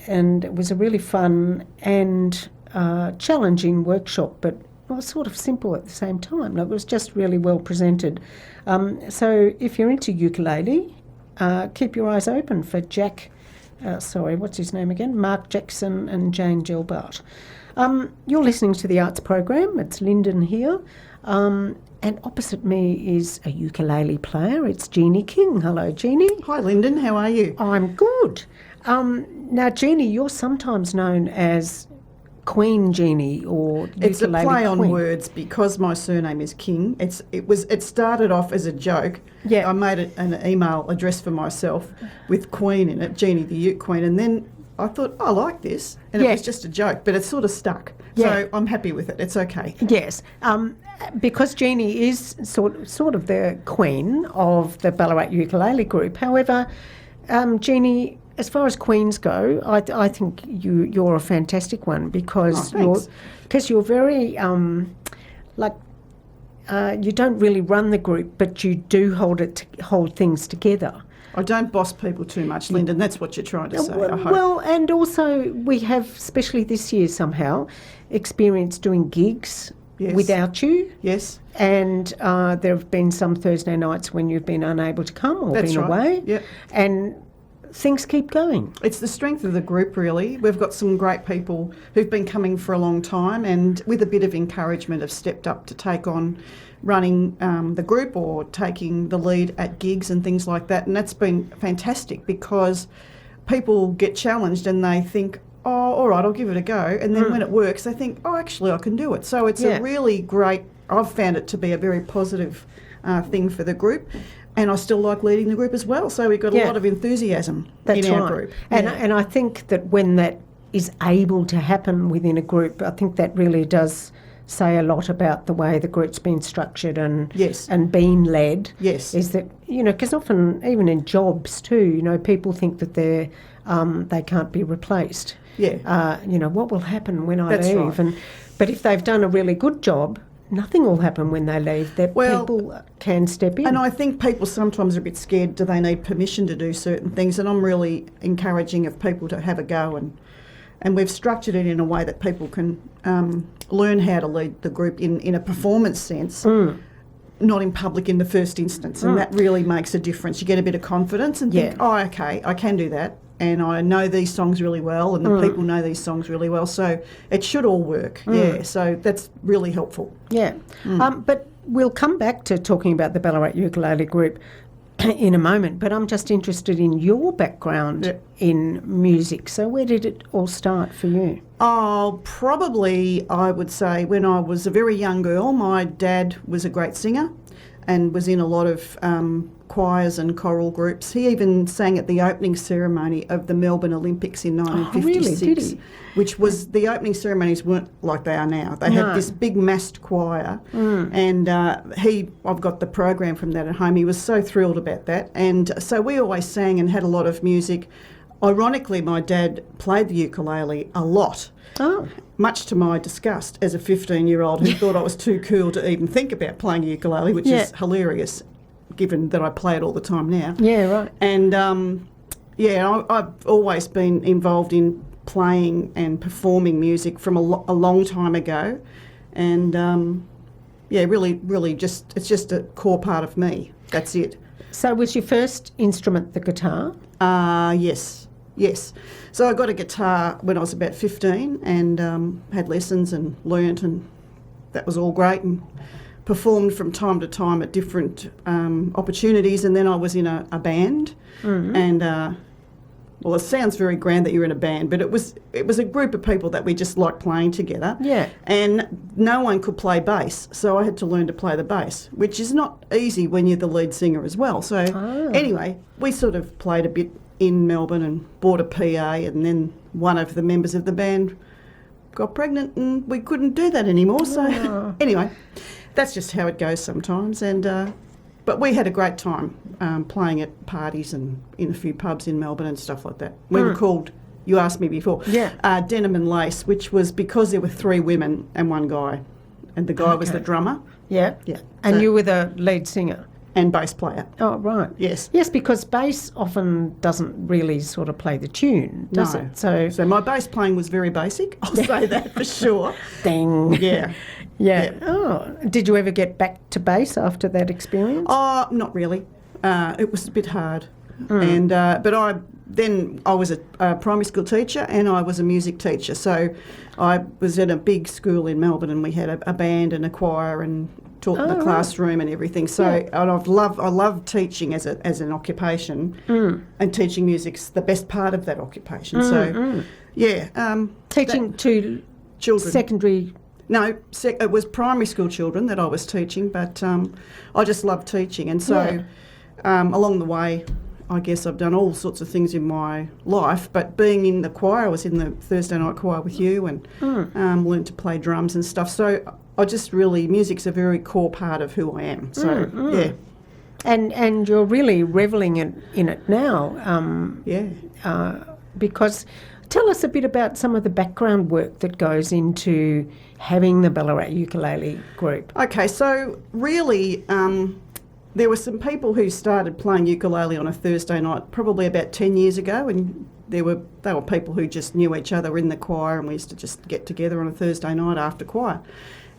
it was a really fun and challenging workshop, but it was sort of simple at the same time. It was just really well presented. So if you're into ukulele, keep your eyes open for what's his name again? Mark Jackson and Jane Gilbert. You're listening to the arts program. It's Lynden here. And opposite me is a ukulele player. It's Jeannie King. Hello, Jeannie. Hi, Lynden. How are you? I'm good. Now, Jeannie, you're sometimes known as Queen Jeannie or Ukulele It's a play on Queen. words because my surname is King. It started off as a joke. Yeah. I made an email address for myself with Queen in it, Jeannie the Uke Queen, and then I thought, I like this, and Yeah. it was just a joke, but it sort of stuck. Yeah. So I'm happy with it. It's okay. Yes, because Jeannie is sort of the queen of the Ballarat Ukulele group. However, Jeannie, as far as queens go, I think you're a fantastic one because you're very you don't really run the group, but you do hold things together. I don't boss people too much, Lynden. That's what you're trying to say, I hope. Well, and also we have, especially this year somehow, experienced doing gigs without you. Yes. And there have been some Thursday nights when you've been unable to come or That's been right. away. Yep. And things keep going. It's the strength of the group, really. We've got some great people who've been coming for a long time and with a bit of encouragement have stepped up to take on running the group or taking the lead at gigs and things like that. And that's been fantastic because people get challenged and they think, oh, all right, I'll give it a go. And then when it works, they think, oh, actually, I can do it. So it's a really great, I've found it to be a very positive thing for the group. And I still like leading the group as well. So we've got a lot of enthusiasm in our group. And I think that when that is able to happen within a group, I think that really does say a lot about the way the group's been structured and been led. Yes. Is that, because often, even in jobs too, people think that they can't be replaced. Yeah. What will happen when I That's leave? right. But if they've done a really good job, nothing will happen when they leave. People can step in. And I think people sometimes are a bit scared, do they need permission to do certain things? And I'm really encouraging of people to have a go and we've structured it in a way that people can learn how to lead the group in a performance sense, not in public in the first instance. And that really makes a difference. You get a bit of confidence and think, oh, okay, I can do that. And I know these songs really well and the people know these songs really well. So it should all work. Yeah, so that's really helpful. Yeah. But we'll come back to talking about the Ballarat Ukulele Group in a moment, but I'm just interested in your background in music. So where did it all start for you? Oh, probably I would say when I was a very young girl, my dad was a great singer and was in a lot of choirs and choral groups. He even sang at the opening ceremony of the Melbourne Olympics in 1956. Really? Did he? Which was, the opening ceremonies weren't like they are now. They had this big massed choir and I've got the program from that at home. He was so thrilled about that. And so we always sang and had a lot of music. Ironically, my dad played the ukulele a lot. Oh. Much to my disgust as a 15-year-old who thought I was too cool to even think about playing ukulele, which is hilarious given that I play it all the time now. Yeah, right. And, I've always been involved in playing and performing music from a long time ago. And, really just, it's just a core part of me. That's it. So was your first instrument the guitar? Yes. So I got a guitar when I was about 15 and had lessons and learnt and that was all great, and performed from time to time at different opportunities. And then I was in a band, and well, it sounds very grand that you're in a band, but it was a group of people that we just liked playing together. Yeah. And no one could play bass, so I had to learn to play the bass, which is not easy when you're the lead singer as well. So anyway, we sort of played a bit in Melbourne and bought a PA, and then one of the members of the band got pregnant and we couldn't do that anymore. So anyway, that's just how it goes sometimes. And but we had a great time playing at parties and in a few pubs in Melbourne and stuff like that. We were called, you asked me before, Denim and Lace, which was because there were 3 women and 1 guy. And the guy was the drummer. Yeah. Yeah. And So- you were the lead singer? and bass player. Oh, right. Yes. Yes, because bass often doesn't really sort of play the tune, does No. it? So my bass playing was very basic, I'll say that for sure. ding. Yeah. Yeah. Oh, did you ever get back to bass after that experience? Oh, not really. It was a bit hard. And but I was a primary school teacher and I was a music teacher. So I was at a big school in Melbourne and we had a band and a choir and taught in the classroom and everything. So and I love teaching as an occupation, and teaching music's the best part of that occupation. So teaching to children. secondary. No, it was primary school children that I was teaching, but I just love teaching. And so along the way, I guess I've done all sorts of things in my life, but being in the choir, I was in the Thursday night choir with you and learned to play drums and stuff. So I just really, music's a very core part of who I am. So, yeah. And you're really revelling in it now. Because tell us a bit about some of the background work that goes into having the Ballarat Ukulele group. Okay, so really there were some people who started playing ukulele on a Thursday night probably about 10 years ago, and they were people who just knew each other in the choir, and we used to just get together on a Thursday night after choir.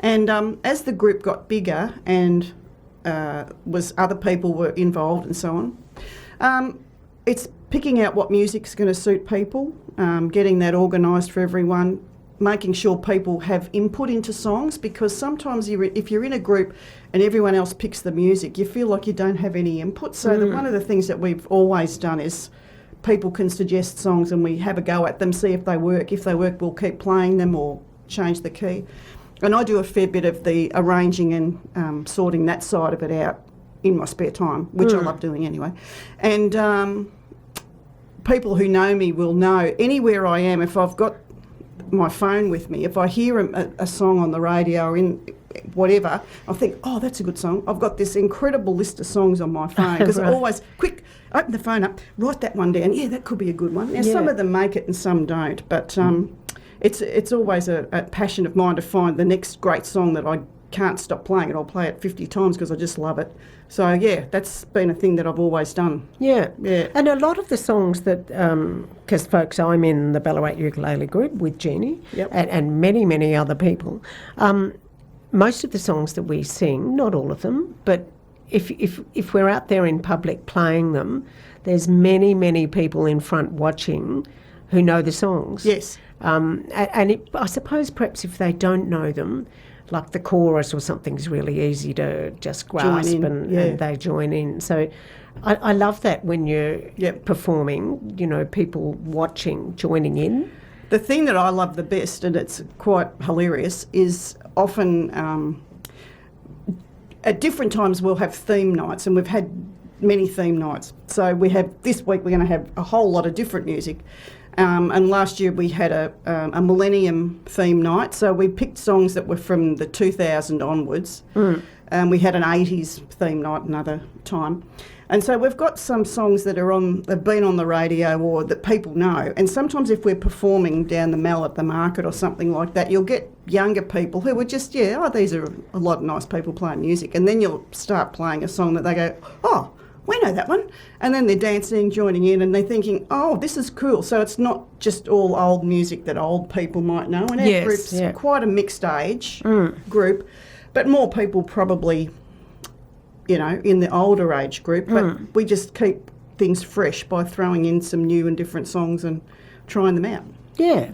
And as the group got bigger and other people were involved and so on, it's picking out what music's going to suit people, getting that organised for everyone, making sure people have input into songs, because sometimes if you're in a group and everyone else picks the music, you feel like you don't have any input. So one of the things that we've always done is people can suggest songs and we have a go at them, see if they work. If they work, we'll keep playing them or change the key. And I do a fair bit of the arranging and sorting that side of it out in my spare time, which I love doing anyway. And people who know me will know anywhere I am, if I've got my phone with me, if I hear a song on the radio or in whatever, I think, oh, that's a good song. I've got this incredible list of songs on my phone, because I always, quick, open the phone up, write that one down. Yeah, that could be a good one. Now, some of them make it and some don't, but it's always a passion of mine to find the next great song that I can't stop playing it. I'll play it 50 times because I just love it. So, yeah, that's been a thing that I've always done. Yeah. Yeah. And a lot of the songs that, because folks, I'm in the Ballarat Ukulele group with Jeannie and many, many other people. Most of the songs that we sing, not all of them, but if we're out there in public playing them, there's many, many people in front watching who know the songs. Yes. I suppose perhaps if they don't know them, like the chorus or something's really easy to just grasp and they join in. So I love that when you're performing, people watching, joining in. The thing that I love the best, and it's quite hilarious, is often at different times we'll have theme nights, and we've had many theme nights. So we have, this week we're going to have a whole lot of different music. And last year we had a Millennium theme night, so we picked songs that were from the 2000 onwards. We had an 80s theme night another time. And so we've got some songs that have been on the radio or that people know. And sometimes if we're performing down the Mall at the market or something like that, you'll get younger people who are just, these are a lot of nice people playing music. And then you'll start playing a song that they go, oh, we know that one. And then they're dancing, joining in, and they're thinking, oh, this is cool. So it's not just all old music that old people might know. And our group's quite a mixed age group, but more people probably, in the older age group. But we just keep things fresh by throwing in some new and different songs and trying them out. Yeah.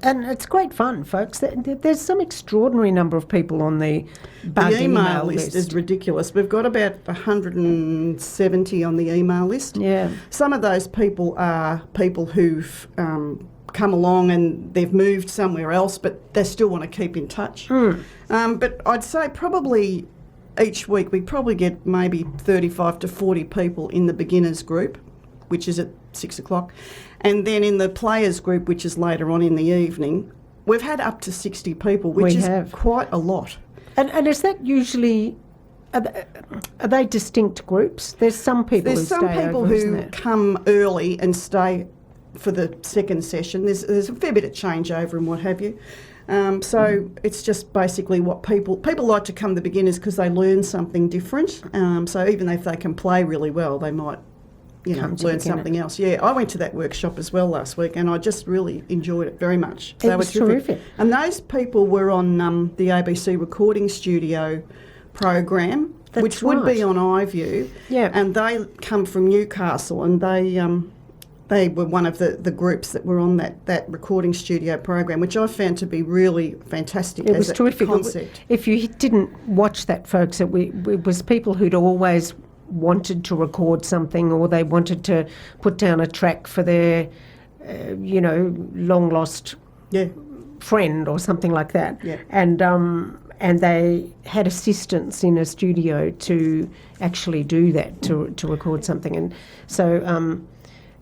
And it's great fun, folks. There's some extraordinary number of people on the bug The email list is ridiculous. We've got about 170 on the email list. Yeah. Some of those people are people who've come along and they've moved somewhere else, but they still want to keep in touch. But I'd say probably each week we probably get maybe 35 to 40 people in the beginners group, which is at 6 o'clock. And then in the players group, which is later on in the evening, we've had up to 60 people, which is quite a lot. And is that usually, are they distinct groups? There's some people There's who some stay people over, who come early and stay for the second session. There's a fair bit of changeover and what have you. So it's just basically what people like to come to beginners because they learn something different. So even if they can play really well, they might learn something else. Yeah, I went to that workshop as well last week and I just really enjoyed it very much. It was terrific. And those people were on the ABC recording studio program, which would be on iView. Yeah. And they come from Newcastle and they were one of the groups that were on that recording studio program, which I found to be really fantastic. It was terrific. Concept. If you didn't watch that, folks, it was people who'd always wanted to record something or they wanted to put down a track for their, long lost friend or something like that. Yeah. And they had assistants in a studio to actually do that, to record something. And so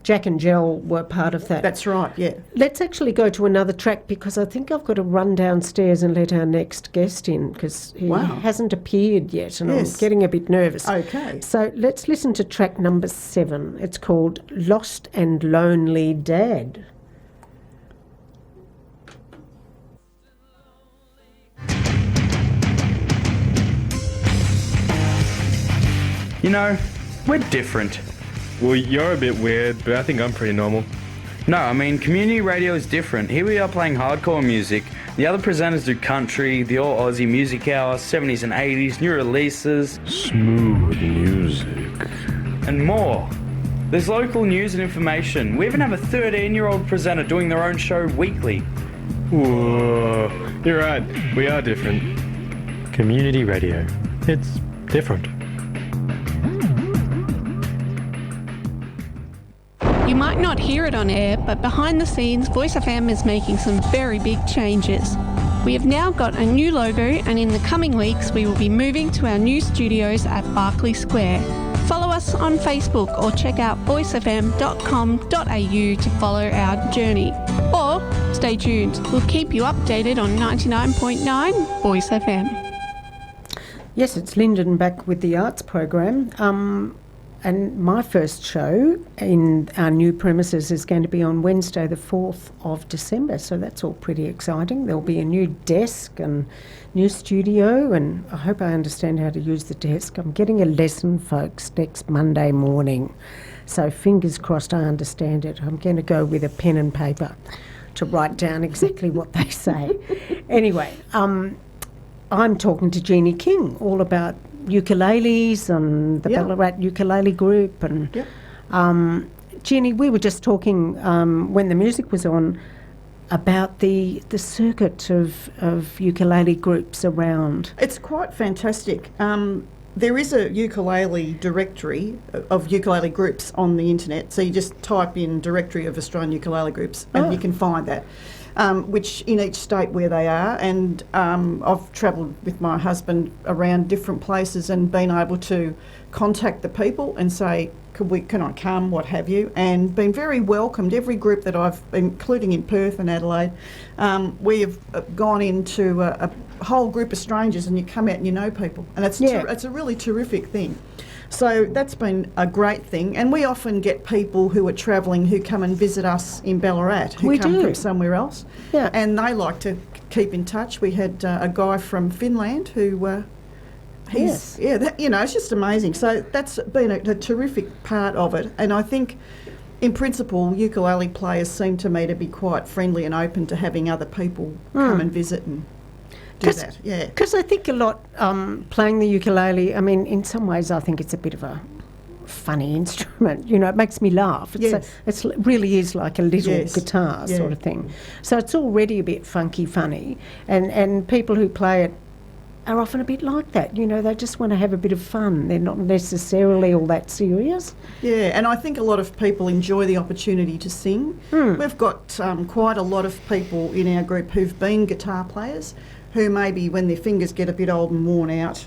Jack and Jill were part of that. That's right, yeah. Let's actually go to another track because I think I've got to run downstairs and let our next guest in because he hasn't appeared yet and I'm getting a bit nervous. Okay. So let's listen to track number 7. It's called Lost and Lonely Dad. We're different. Well, you're a bit weird, but I think I'm pretty normal. No, I mean, community radio is different. Here we are playing hardcore music. The other presenters do country, the all Aussie music hour, 70s and 80s, new releases. Smooth music. And more. There's local news and information. We even have a 13-year-old presenter doing their own show weekly. Whoa, you're right. We are different. Community radio. It's different. You might not hear it on air, but behind the scenes, Voice FM is making some very big changes. We have now got a new logo, and in the coming weeks, we will be moving to our new studios at Berkeley Square. Follow us on Facebook or check out voicefm.com.au to follow our journey. Or stay tuned, we'll keep you updated on 99.9 Voice FM. Yes, it's Lynden back with the arts program. And my first show in our new premises is going to be on Wednesday the 4th of December, so that's all pretty exciting. There'll be a new desk and new studio, and I hope I understand how to use the desk. I'm getting a lesson, folks, next Monday morning, so fingers crossed I understand it. I'm going to go with a pen and paper to write down exactly what they say. Anyway, I'm talking to Jeannie King all about ukuleles and the Ballarat ukulele group and Jeannie, we were just talking when the music was on about the circuit of ukulele groups around. It's quite fantastic. There is a ukulele directory of ukulele groups on the internet, so you just type in directory of Australian ukulele groups and you can find that. Which in each state where they are, and I've travelled with my husband around different places and been able to contact the people and say, can I come, what have you, and been very welcomed. Every group that I've been, including in Perth and Adelaide, we have gone into a whole group of strangers and you come out and you know people, and it's a really terrific thing. So that's been a great thing, and we often get people who are travelling who come and visit us in Ballarat who come from somewhere else, and they like to keep in touch. We had a guy from Finland who it's just amazing. So that's been a terrific part of it, and I think in principle ukulele players seem to me to be quite friendly and open to having other people come and visit and do that. Because I think a lot playing the ukulele, I mean, in some ways I think it's a bit of a funny instrument. You know, it makes me laugh. It really is like a little guitar sort of thing. So it's already a bit funky funny, and people who play it are often a bit like that. You know, they just want to have a bit of fun. They're not necessarily all that serious. Yeah, and I think a lot of people enjoy the opportunity to sing. We've got quite a lot of people in our group who've been guitar players, who maybe when their fingers get a bit old and worn out,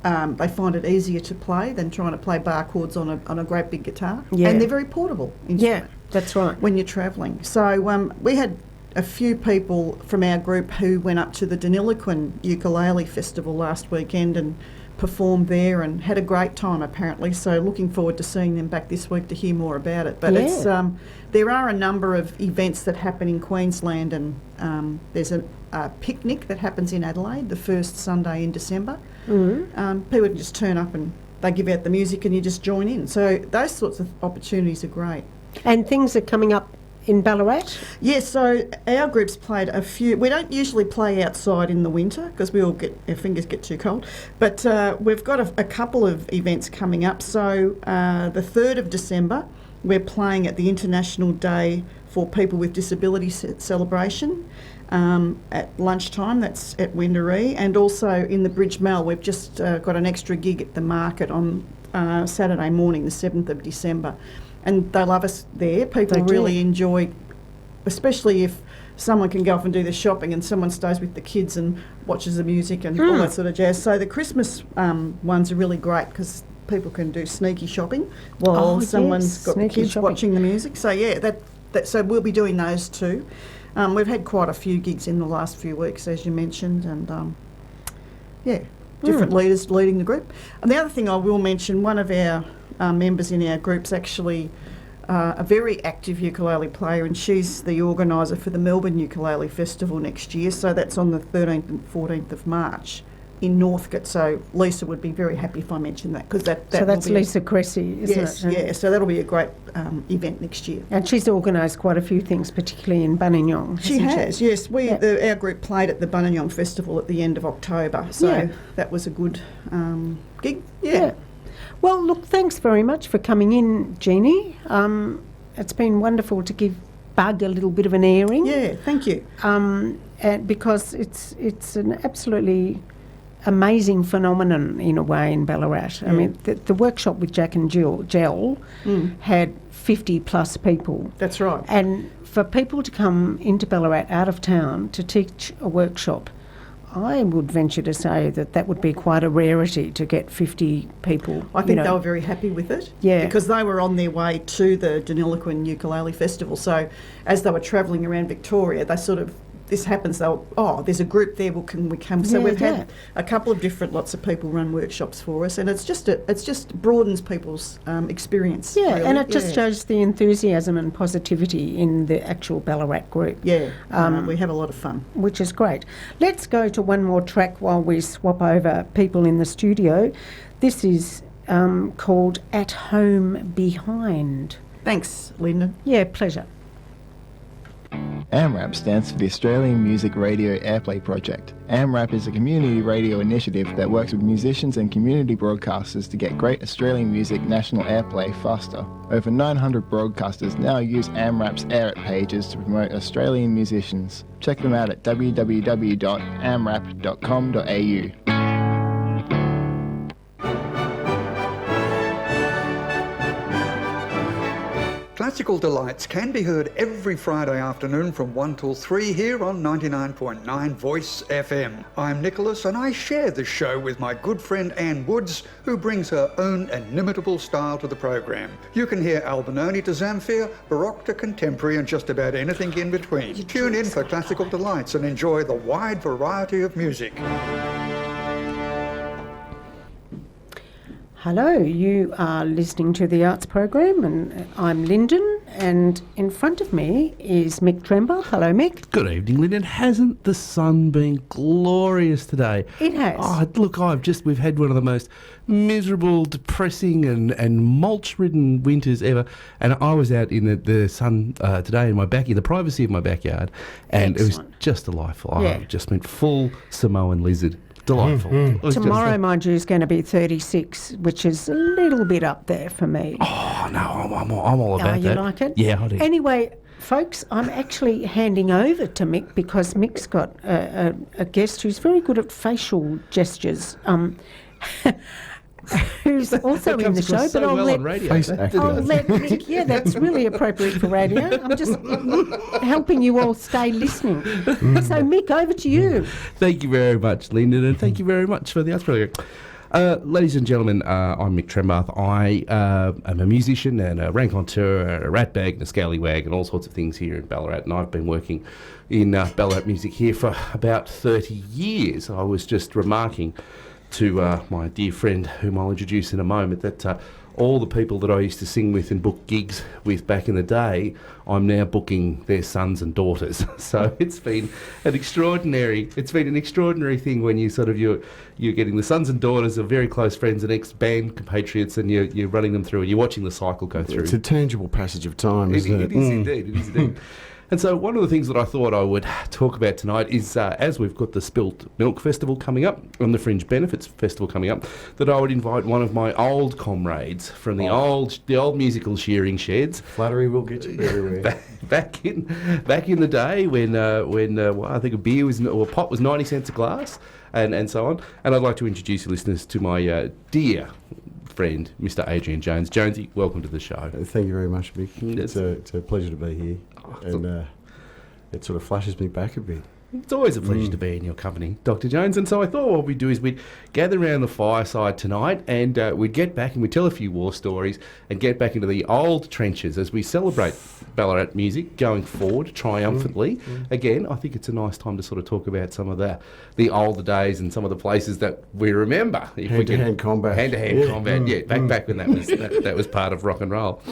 they find it easier to play than trying to play bar chords on a great big guitar. Yeah. And they're very portable. Yeah, that's right. When you're travelling. So we had a few people from our group who went up to the Deniliquin Ukulele Festival last weekend and performed there and had a great time apparently, so looking forward to seeing them back this week to hear more about it. But it's there are a number of events that happen in Queensland, and there's a picnic that happens in Adelaide the first Sunday in December. People can just turn up and they give out the music and you just join in. So those sorts of opportunities are great. And things are coming up in Ballarat? Yes, so our group's played a few. We don't usually play outside in the winter because we all our fingers get too cold. But we've got a couple of events coming up. So the 3rd of December, we're playing at the International Day for People with Disability celebration at lunchtime. That's at Windaree. And also in the Bridge Mall, we've just got an extra gig at the market on Saturday morning, the 7th of December. And they love us there. People really enjoy, especially if someone can go off and do the shopping and someone stays with the kids and watches the music and all that sort of jazz. So the Christmas ones are really great because people can do sneaky shopping while someone's got the kids watching the music. So so we'll be doing those too. We've had quite a few gigs in the last few weeks, as you mentioned, and different leaders leading the group. And the other thing I will mention, one of our members in our group's actually a very active ukulele player, and she's the organiser for the Melbourne Ukulele Festival next year. So that's on the 13th and 14th of March in Northcote. So Lisa would be very happy if I mentioned that, because that so that's Lisa Cressy, isn't it? Yeah, so that'll be a great event next year. And she's organised quite a few things, particularly in Buninyong. She has, yes. Our group played at the Buninyong Festival at the end of October, so that was a good gig. Yeah. Well, look, thanks very much for coming in, Jeannie. It's been wonderful to give Bug a little bit of an airing. Yeah, thank you. And because it's an absolutely amazing phenomenon in a way in Ballarat. I mean, the workshop with Jack and Jill had 50 plus people. That's right. And for people to come into Ballarat out of town to teach a workshop, I would venture to say that would be quite a rarity to get 50 people. I think they were very happy with it. Yeah. Because they were on their way to the Deniliquin Ukulele Festival. So as they were travelling around Victoria, they sort of, this happens, there's a group there, can we come? So we've had a couple of lots of people run workshops for us, and it's just broadens people's experience. Yeah, really. and it just shows the enthusiasm and positivity in the actual Ballarat group. Yeah, we have a lot of fun. Which is great. Let's go to one more track while we swap over people in the studio. This is called At Home Behind. Thanks, Lynden. Yeah, pleasure. AMRAP stands for the Australian Music Radio Airplay Project. AMRAP is a community radio initiative that works with musicians and community broadcasters to get great Australian music national airplay faster. Over 900 broadcasters now use AMRAP's Air It pages to promote Australian musicians. Check them out at www.amrap.com.au. Classical Delights can be heard every Friday afternoon from 1 till 3 here on 99.9 Voice FM. I'm Nichols and I share this show with my good friend Anne Woods, who brings her own inimitable style to the program. You can hear Albinoni to Zamfir, Baroque to Contemporary and just about anything in between. Tune in for Classical Delights and enjoy the wide variety of music. Hello, you are listening to the Arts Program and I'm Lynden, and in front of me is Mick Trembath. Hello, Mick. Good evening, Lynden. Hasn't the sun been glorious today? It has. Oh, look, we've had one of the most miserable, depressing and mulch-ridden winters ever, and I was out in the sun today in my backyard, the privacy of my backyard, and Excellent. It was just delightful. Yeah. I just went full Samoan lizard. Delightful. It was Tomorrow, just- mind you, is going to be 36, which is a little bit up there for me. Oh, no, I'm all about You that. like it? Yeah, I do. Anyway, folks, I'm actually handing over to Mick because Mick's got a guest who's very good at facial gestures. Who's also in the show, but I'll let Mick. Yeah, that's really appropriate for radio. I'm just helping you all stay listening. So, Mick, over to you. Thank you very much, Lynden, and thank you very much for the Australia. Ladies and gentlemen, I'm Mick Trembath. I am a musician and a raconteur, a ratbag and a scallywag and all sorts of things here in Ballarat, and I've been working in Ballarat music here for about 30 years. I was just remarking to my dear friend, whom I'll introduce in a moment, that all the people that I used to sing with and book gigs with back in the day, I'm now booking their sons and daughters. So it's been an extraordinary thing when you sort of you're getting the sons and daughters of very close friends and ex-band compatriots, and you're running them through and you're watching the cycle go through. It's a tangible passage of time, isn't it? It is indeed. It is indeed. And so one of the things that I thought I would talk about tonight is, as we've got the Spilt Milk Festival coming up and the Fringe Benefits Festival coming up, that I would invite one of my old comrades from the old musical shearing sheds. Flattery will get you everywhere. Back in the day when I think a beer was, or a pot was 90 cents a glass, and so on. And I'd like to introduce your listeners to my dear friend, Mr. Adrian Jones. Jonesy, welcome to the show. Thank you very much, Mick. It's a pleasure to be here, and it sort of flashes me back a bit. It's always a pleasure to be in your company, Dr. Jones. And so I thought what we'd do is we'd gather around the fireside tonight, and we'd get back and we'd tell a few war stories and get back into the old trenches as we celebrate Ballarat music going forward triumphantly. Again, I think it's a nice time to sort of talk about some of the older days and some of the places that we remember. Hand-to-hand combat. Hand-to-hand combat, yeah. Back when that was part of rock and roll.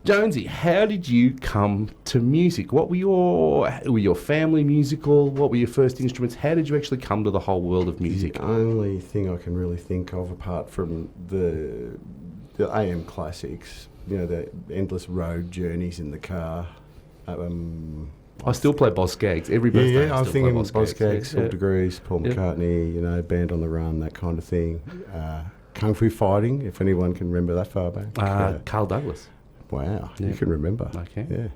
Jonesy, how did you come to music? What were your family musical? What were your first instruments? How did you actually come to the whole world of music? The only thing I can really think of, apart from the AM classics, the endless road journeys in the car. I still play Boz Skaggs every birthday. Yeah, I was thinking Boz Skaggs, Full Degrees, Paul McCartney, Band on the Run, that kind of thing. Kung Fu Fighting, if anyone can remember that far back. Carl Douglas. Wow, you can remember. Okay.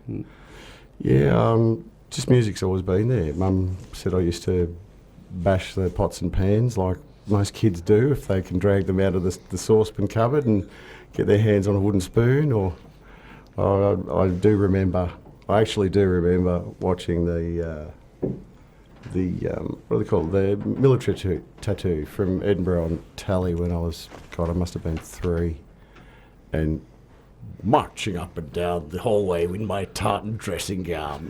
Yeah, just music's always been there. Mum said I used to bash the pots and pans like most kids do if they can drag them out of the saucepan cupboard and get their hands on a wooden spoon. I actually do remember watching the what do they call it? The military tattoo from Edinburgh on Tally when I must have been 3, and marching up and down the hallway in my tartan dressing gown.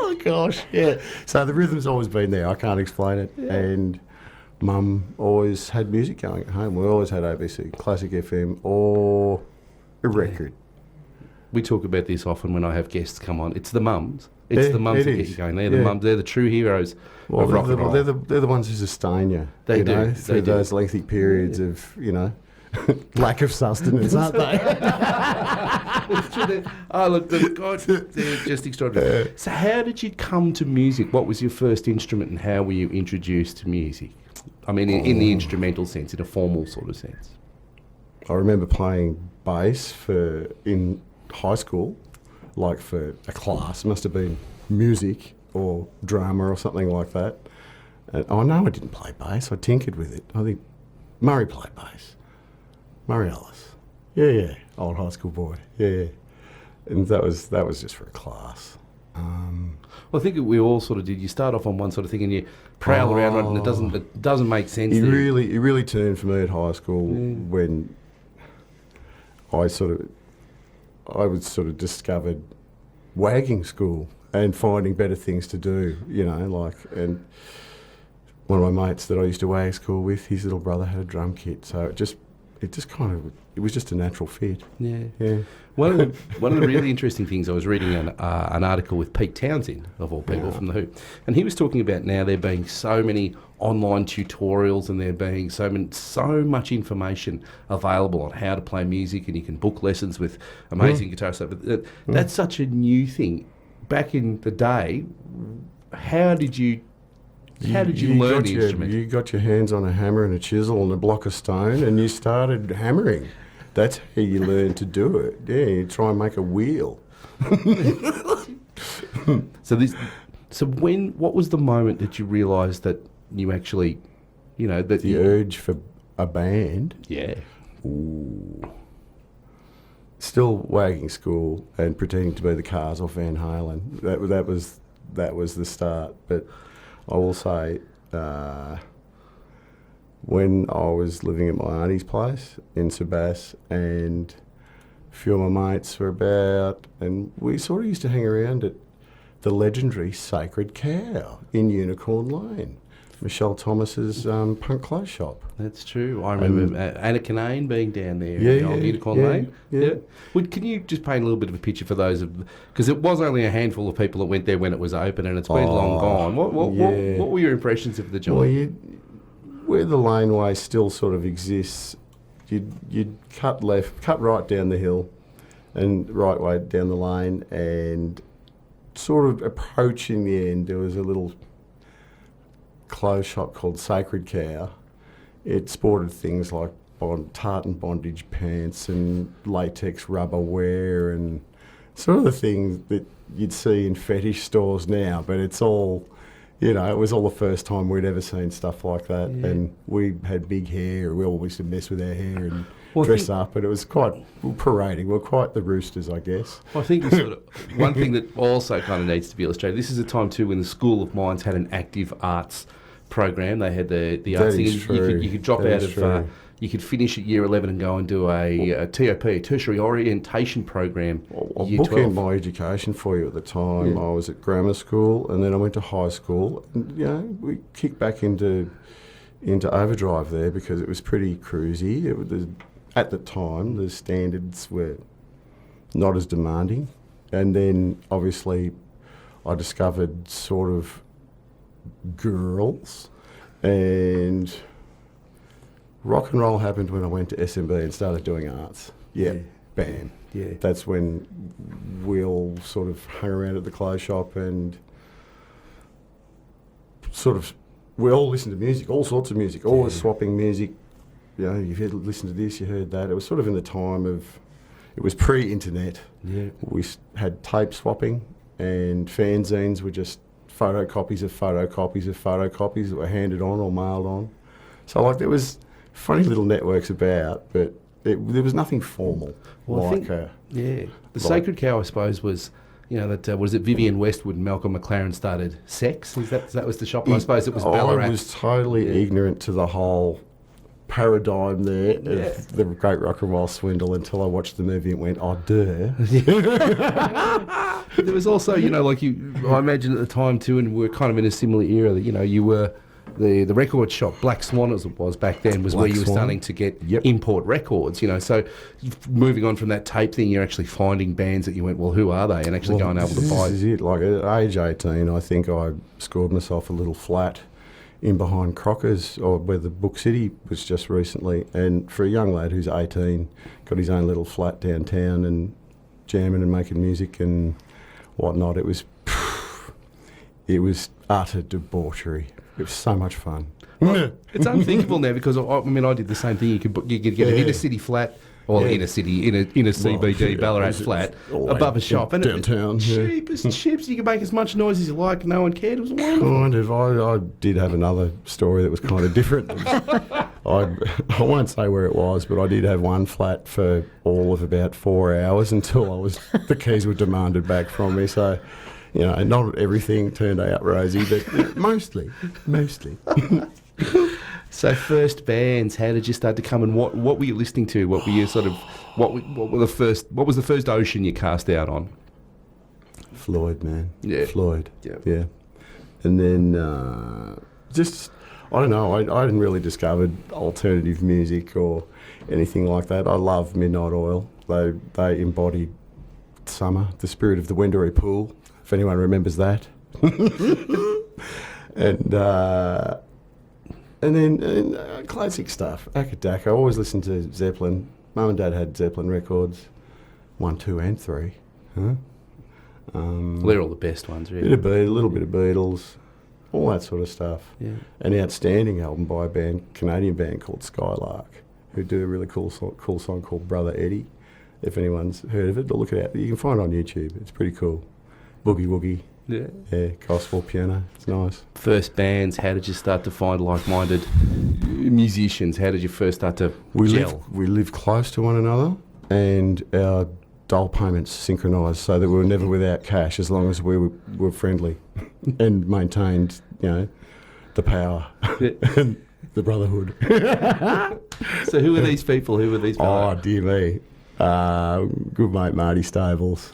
Oh gosh, yeah. So the rhythm's always been there. I can't explain it. Yeah. And Mum always had music going at home. We always had ABC, Classic FM, or a record. We talk about this often when I have guests come on. It's the mums. It's the mums that get you going. They're the mums. They're the true heroes of rock and roll. They're the ones who sustain you. They do. Through those lengthy periods of, lack of sustenance, aren't they? It's true. Oh, look, they're just extraordinary. So how did you come to music? What was your first instrument and how were you introduced to music? I mean, in the instrumental sense, in a formal sort of sense. I remember playing bass in high school, like for a class. It must have been music or drama or something like that. And, no, I didn't play bass. I tinkered with it. I think Murray played bass. Murray Ellis. Yeah. Old high school boy. Yeah. And that was just for a class. Well, I think we all sort of did. You start off on one sort of thing and you prowl around and it doesn't make sense. It really turned for me at high school when I was sort of discovered wagging school and finding better things to do, and one of my mates that I used to wag school with, his little brother had a drum kit, so it was just a natural fit. Yeah. One of the really interesting things, I was reading an article with Pete Townsend, of all people, from The Who, and he was talking about now there being so many online tutorials and there being so much information available on how to play music, and you can book lessons with amazing guitar stuff. But that's such a new thing. Back in the day, how did you How did you learn the instrument? You got your hands on a hammer and a chisel and a block of stone, and you started hammering. That's how you learn to do it. Yeah, you try and make a wheel. What was the moment that you realised that you actually, the urge for a band? Yeah. Ooh. Still wagging school and pretending to be the Cars off Van Halen. That was the start. But I will say, when I was living at my auntie's place in Sebas, and a few of my mates were about, and we sort of used to hang around at the legendary Sacred Cow in Unicorn Lane, Michelle Thomas's punk clothes shop. That's true. I remember Anna Canane being down there in the old Unicorn Lane. Yeah. Well, can you just paint a little bit of a picture for those because it was only a handful of people that went there when it was open, and it's been long gone. What were your impressions of the joint? Well, where the laneway still sort of exists, you'd cut right down the hill, and right way down the lane, and sort of approaching the end, there was a little clothes shop called Sacred Cow. It sported things like tartan bondage pants and latex rubber wear and sort of the things that you'd see in fetish stores now, but it's all, it was all the first time we'd ever seen stuff like that. Yeah. And we had big hair, we always used to mess with our hair and dress up, and it was quite parading. We're quite the roosters, I guess. I think one thing that also kind of needs to be illustrated, this is a time too when the School of Mines had an active arts program. They had the arts thing. You could drop out of, you could finish at year 11 and go and do a TOP, a tertiary orientation program. I'll bookend my education for you at the time. I was at grammar school, and then I went to high school, and we kicked back into overdrive there because it was pretty cruisy. At the time, the standards were not as demanding. And then, obviously, I discovered sort of girls, and rock and roll happened when I went to SMB and started doing arts. Bam. Yeah. That's when we all sort of hung around at the clothes shop and we all listened to music, all sorts of music, always swapping music. You've listened to this, you heard that. It was sort of in the time of, it was pre-internet. Yeah. We had tape swapping, and fanzines were just photocopies of photocopies of photocopies that were handed on or mailed on. So there was funny little networks about, but there was nothing formal. The Sacred Cow, I suppose, was, was it Vivienne Westwood and Malcolm McLaren started Sex? That was the shop? I suppose it was Ballarat. I was totally ignorant to the whole paradigm there of the Great Rock and Roll Swindle until I watched the movie and went, oh, duh. There was also, I imagine at the time too, and we're kind of in a similar era, that, you were, the record shop, Black Swan as it was back then, was where you were starting to get import records, so moving on from that tape thing, you're actually finding bands that you went, well, who are they? And actually going able to buy. This is it. At age 18, I think I scored myself a little flat in behind Crocker's, or where the Book City was just recently, and for a young lad who's 18, got his own little flat downtown and jamming and making music and whatnot, it was utter debauchery. It was so much fun. It's unthinkable now because I did the same thing. You could get an inner city flat, or inner CBD Ballarat flat above a shop, and downtown. Cheap as chips. You could make as much noise as you like. No one cared. It was wonderful. Kind of. I did have another story that was kind of different. I won't say where it was, but I did have one flat for all of about 4 hours until the keys were demanded back from me. So, not everything turned out rosy, but mostly. So first bands, how did you start to come, and what were you listening to? What were you what was the first ocean you cast out on? Floyd, man. Yeah. Floyd. Yeah. And then I don't know, I hadn't really discovered alternative music or anything like that. I love Midnight Oil. They embodied summer, the spirit of the Wendouree Pool, if anyone remembers that. And then classic stuff, Akadaka. I always listened to Zeppelin. Mum and Dad had Zeppelin records, 1, 2 and 3. They're all the best ones, really. A little bit of Beatles. all that sort of stuff. Yeah. An outstanding album by a Canadian band called Skylark, who do a really cool song called Brother Eddie. If anyone's heard of it, but look it out. You can find it on YouTube. It's pretty cool. Boogie Woogie. Yeah, gospel piano. It's nice. First bands, how did you start to find like-minded musicians? How did you first start to gel? We lived close to one another, and our dole payments synchronised so that we were never without cash as long as we were friendly and maintained, the power and the brotherhood. So who are these people? Who are these people? Oh, dear me. Good mate Marty Stables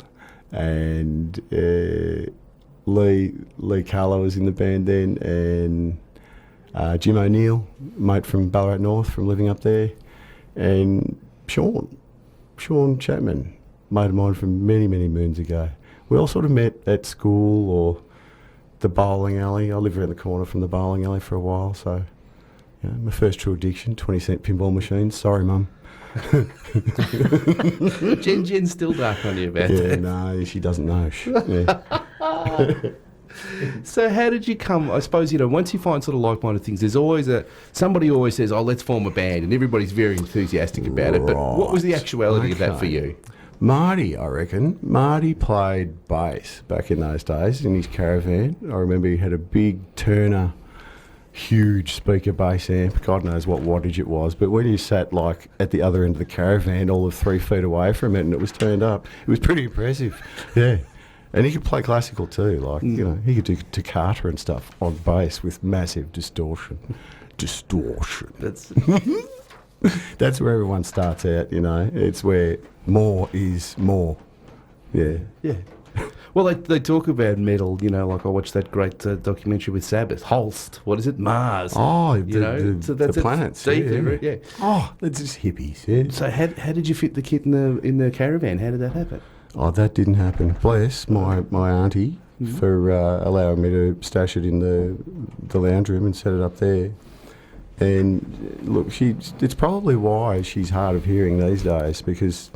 and Lee Carlo was in the band then, and Jim O'Neill, mate from Ballarat North from living up there, and Sean Chapman, mate of mine from many, many moons ago. We all sort of met at school or the bowling alley. I lived around the corner from the bowling alley for a while, so my first true addiction, 20-cent pinball machines. Sorry, Mum. Jen's still dark on you about Yeah, that. no, she doesn't know. So how did you come, I suppose, once you find sort of like-minded things, there's always somebody always says, oh, let's form a band, and everybody's very enthusiastic about it, but what was the actuality of that for you? Marty, I reckon. Marty played bass back in those days in his caravan. I remember he had a big Turner, huge speaker bass amp. God knows what wattage it was, but when you sat like at the other end of the caravan, all of 3 feet away from it, and it was turned up, it was pretty impressive. Yeah. And he could play classical too, like, he could do toccata and stuff on bass with massive distortion. That's where everyone starts out, It's where more is more. Yeah. Yeah. Well, they talk about metal, like I watched that great documentary with Sabbath, Holst. What is it? Mars. Oh, so that's the planets. Deep, yeah. Oh, they're just hippies. Yeah. So how did you fit the kit in the caravan? How did that happen? Oh, that didn't happen. Bless my auntie for allowing me to stash it in the lounge room and set it up there. And look, it's probably why she's hard of hearing these days, because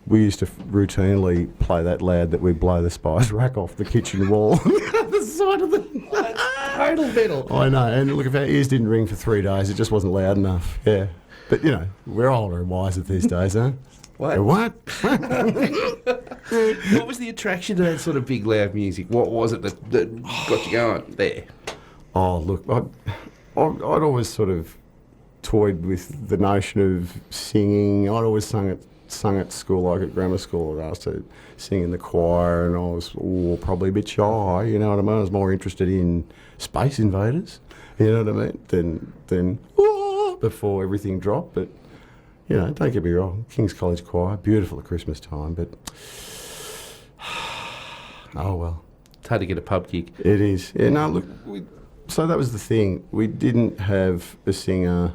we used to routinely play that loud that we'd blow the spice rack off the kitchen wall. The side of the total metal. I know, and look, if our ears didn't ring for 3 days, it just wasn't loud enough. Yeah, but we're older and wiser these days, huh? What? What? What was the attraction to that sort of big, loud music? What was it that got you going there? Oh, look, I'd always sort of toyed with the notion of singing. I'd always sung at school, like at grammar school. I'd asked to sing in the choir, and I was probably a bit shy, you know what I mean? I was more interested in Space Invaders, you know what I mean, than before everything dropped, but... don't get me wrong, King's College Choir, beautiful at Christmas time, but... oh, well. It's hard to get a pub gig. It is. Yeah, no, look, so that was the thing. We didn't have a singer.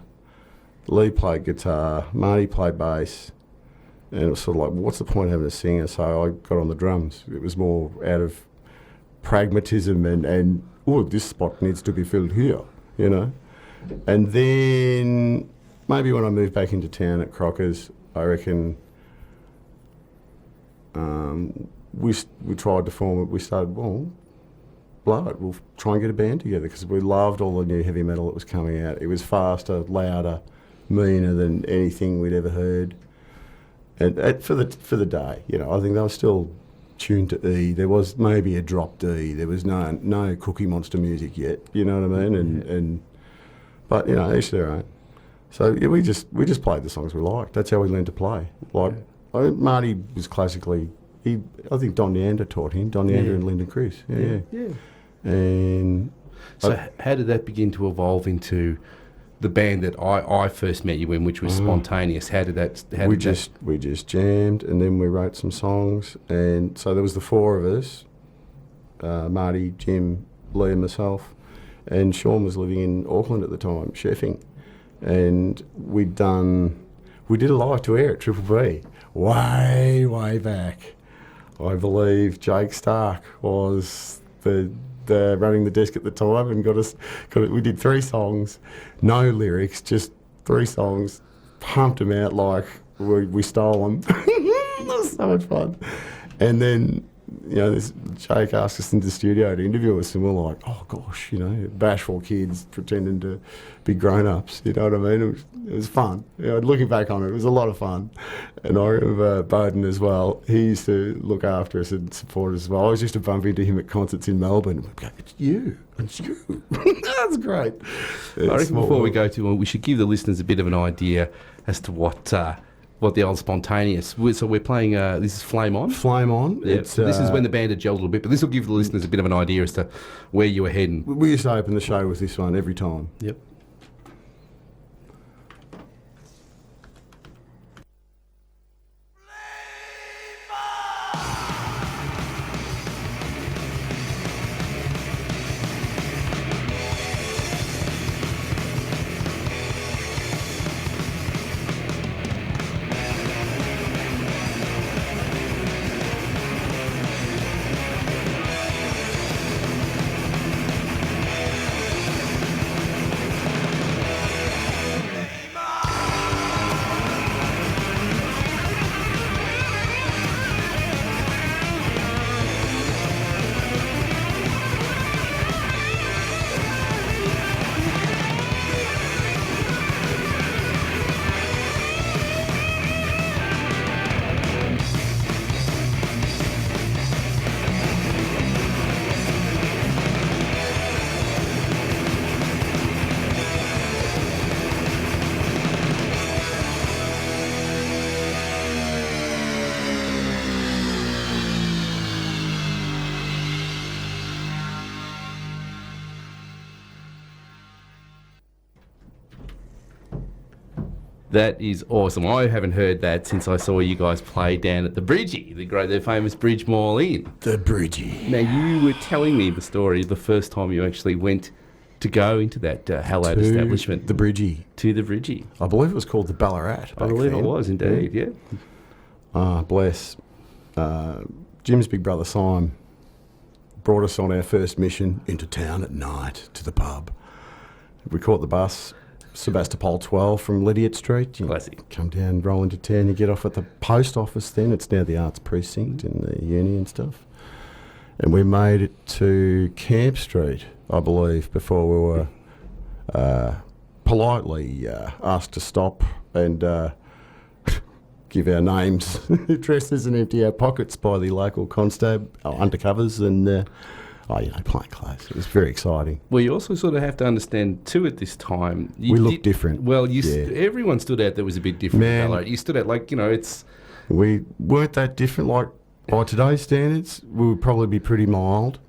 Lee played guitar, Marty played bass, and it was sort of like, what's the point of having a singer? So I got on the drums. It was more out of pragmatism and this spot needs to be filled here, And then... maybe when I moved back into town at Crocker's, I reckon we tried to form it. We started, blow it. We'll try and get a band together, because we loved all the new heavy metal that was coming out. It was faster, louder, meaner than anything we'd ever heard. And for the day, I think they were still tuned to E. There was maybe a drop D. There was no Cookie Monster music yet. You know what I mean? But each their own. So yeah, we just played the songs we liked. That's how we learned to play. Marty was classically. I think Don Leander taught him. Don Leander and Lynden Chris. Yeah. And so, how did that begin to evolve into the band that I first met you in, which was Spontaneous? How did that? We just jammed, and then we wrote some songs, and so there was the 4 of us: Marty, Jim, Lee, and myself. And Sean was living in Auckland at the time, chefing. And we did a live to air at Triple B way back. I believe Jake Stark was the running the desk at the time and got us. We did 3 songs, no lyrics, just 3 songs, pumped them out like we stole them. That was so much fun. And then this Jake asked us into the studio to interview us, and we're like, oh gosh, bashful kids pretending to be grown-ups, you know what I mean? It was fun. Looking back on it, it was a lot of fun. And I remember Bowden as well. He used to look after us and support us as well. I always used to bump into him at concerts in Melbourne. And we'd go, it's you. That's great. I reckon before we go to, we should give the listeners a bit of an idea as to what the old Spontaneous. So we're playing. This is Flame On. Flame On. Yeah. This is when the band had gelled a little bit, but this will give the listeners a bit of an idea as to where you were heading. We used to open the show with this one every time. Yep. That is awesome. I haven't heard that since I saw you guys play down at the Bridgie, the famous Bridge Mall Inn. The Bridgie. Now, you were telling me the story the first time you actually went to go into that hallowed establishment. The Bridgie. To the Bridgie. I believe it was called the Ballarat. I believe it was, indeed, yeah. Bless. Jim's big brother, Simon, brought us on our first mission into town at night to the pub. We caught the bus, Sebastopol 12 from Lydiard Street. You Classic. Come down, roll into town, you get off at the post office then. It's now the Arts Precinct in the uni and stuff. And we made it to Camp Street, I believe, before we were politely asked to stop and give our names, addresses and empty our pockets by the local constab, undercovers and... plain clothes. It was very exciting. Well, you also sort of have to understand, too, at this time... We looked different. Well, everyone stood out that was a bit different. Man, you stood out it's... We weren't that different. By today's standards, we would probably be pretty mild,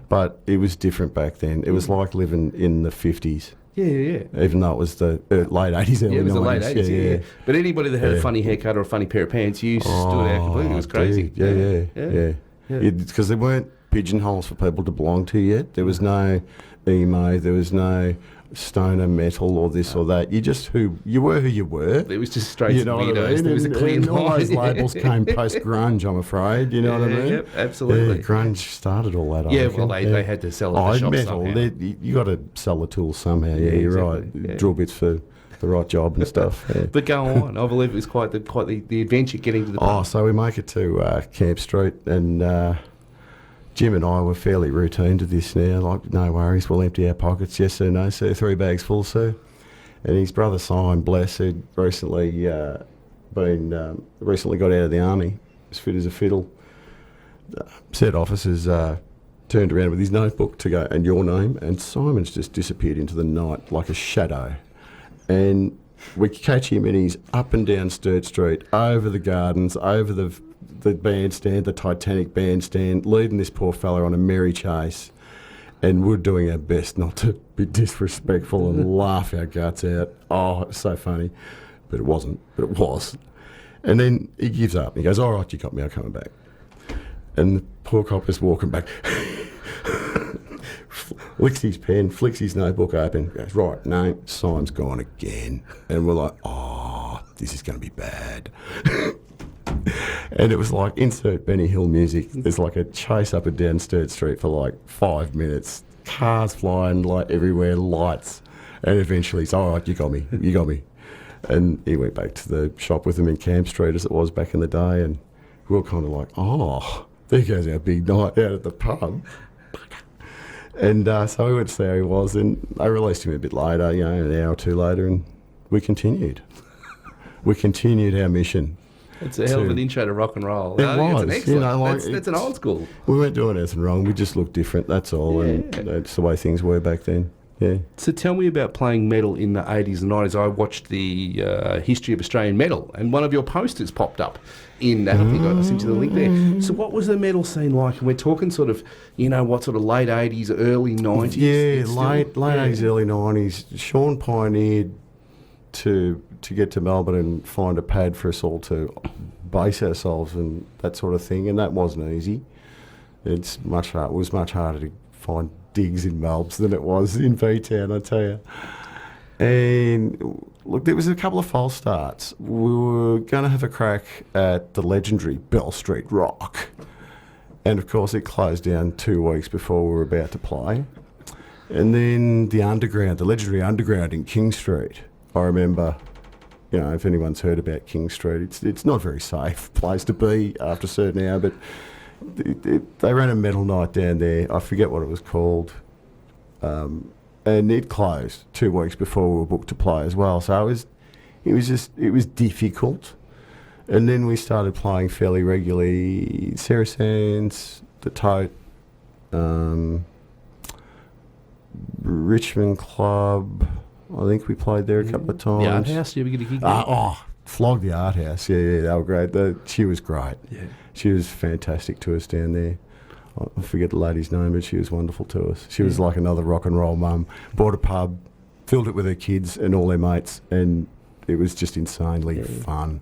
but it was different back then. It was like living in the 50s. Yeah. Even though it was the late 80s, early 90s. Yeah, it was the late 80s, yeah. But anybody that had a funny haircut or a funny pair of pants, you stood out completely. It was crazy. Yeah. Because there weren't pigeonholes for people to belong to yet. There was no emo, there was no stoner metal or this or that. You were who you were. It was just straight weirdos. I mean? There was a clean line. All those labels came post-grunge, I'm afraid. You know what I mean? Yep, absolutely. Yeah, grunge started all that. Yeah, well, they had to sell it to shops somehow. You got to sell the tools somehow. Yeah, you're exactly. right. Drill bits for the right job and stuff. Yeah. But go on. I believe it was quite the adventure getting to the pub. So we make it to Camp Street and... Jim and I were fairly routine to this now, like, no worries, we'll empty our pockets, yes sir, no sir, 3 bags full, sir. And his brother Simon, bless, who'd recently recently got out of the army, was fit as a fiddle. Said officers turned around with his notebook to go, and your name, and Simon's just disappeared into the night like a shadow. And we catch him and he's up and down Sturt Street, over the gardens, over the bandstand, the Titanic bandstand, leading this poor fella on a merry chase. And we're doing our best not to be disrespectful and laugh our guts out. Oh, it was so funny. But it wasn't. But it was. And then he gives up. He goes, all right, you got me, I'm coming back. And the poor cop is walking back. Licks his pen, flicks his notebook open, goes, right, no, Simon's gone again. And we're like, oh, this is going to be bad. And it was like, insert Benny Hill music. There's like a chase up and down Sturt Street for like 5 minutes. Cars flying like everywhere, lights. And eventually he's, all right, you got me. And he went back to the shop with him in Camp Street as it was back in the day. And we were kind of like, oh, there goes our big night out at the pub. And so we went to see how he was, and I released him a bit later, an hour or two later, and we continued. We continued our mission. It's a hell of an intro to rock and roll. It I think was. It's an excellent. That's an old school. We weren't doing anything wrong. We just looked different, that's all. And that's the way things were back then. Yeah. So tell me about playing metal in the 80s and 90s. I watched the history of Australian metal, and one of your posters popped up in, I think I sent you the link there. So what was the metal scene like? And we're talking sort of, what sort of late 80s, early 90s? Yeah, late 80s, early 90s. Sean pioneered to get to Melbourne and find a pad for us all to base ourselves and that sort of thing, and that wasn't easy. It was much harder to find digs in Melbs than it was in V-Town, I tell you. And look, there was a couple of false starts. We were going to have a crack at the legendary Bell Street Rock, and of course it closed down 2 weeks before we were about to play. And then the legendary Underground in King Street. I remember, if anyone's heard about King Street, it's not a very safe place to be after a certain hour, but they ran a metal night down there. I forget what it was called. And it closed 2 weeks before we were booked to play as well. So it was difficult. And then we started playing fairly regularly. Sarah Sands, The Tote, Richmond Club. I think we played there a couple of times. The Art House, you ever get a gig there? Flog the Art House. Yeah, they were great. She was great. Yeah. She was fantastic to us down there. I forget the lady's name, but she was wonderful to us. She was like another rock and roll mum. Bought a pub, filled it with her kids and all their mates, and it was just insanely fun.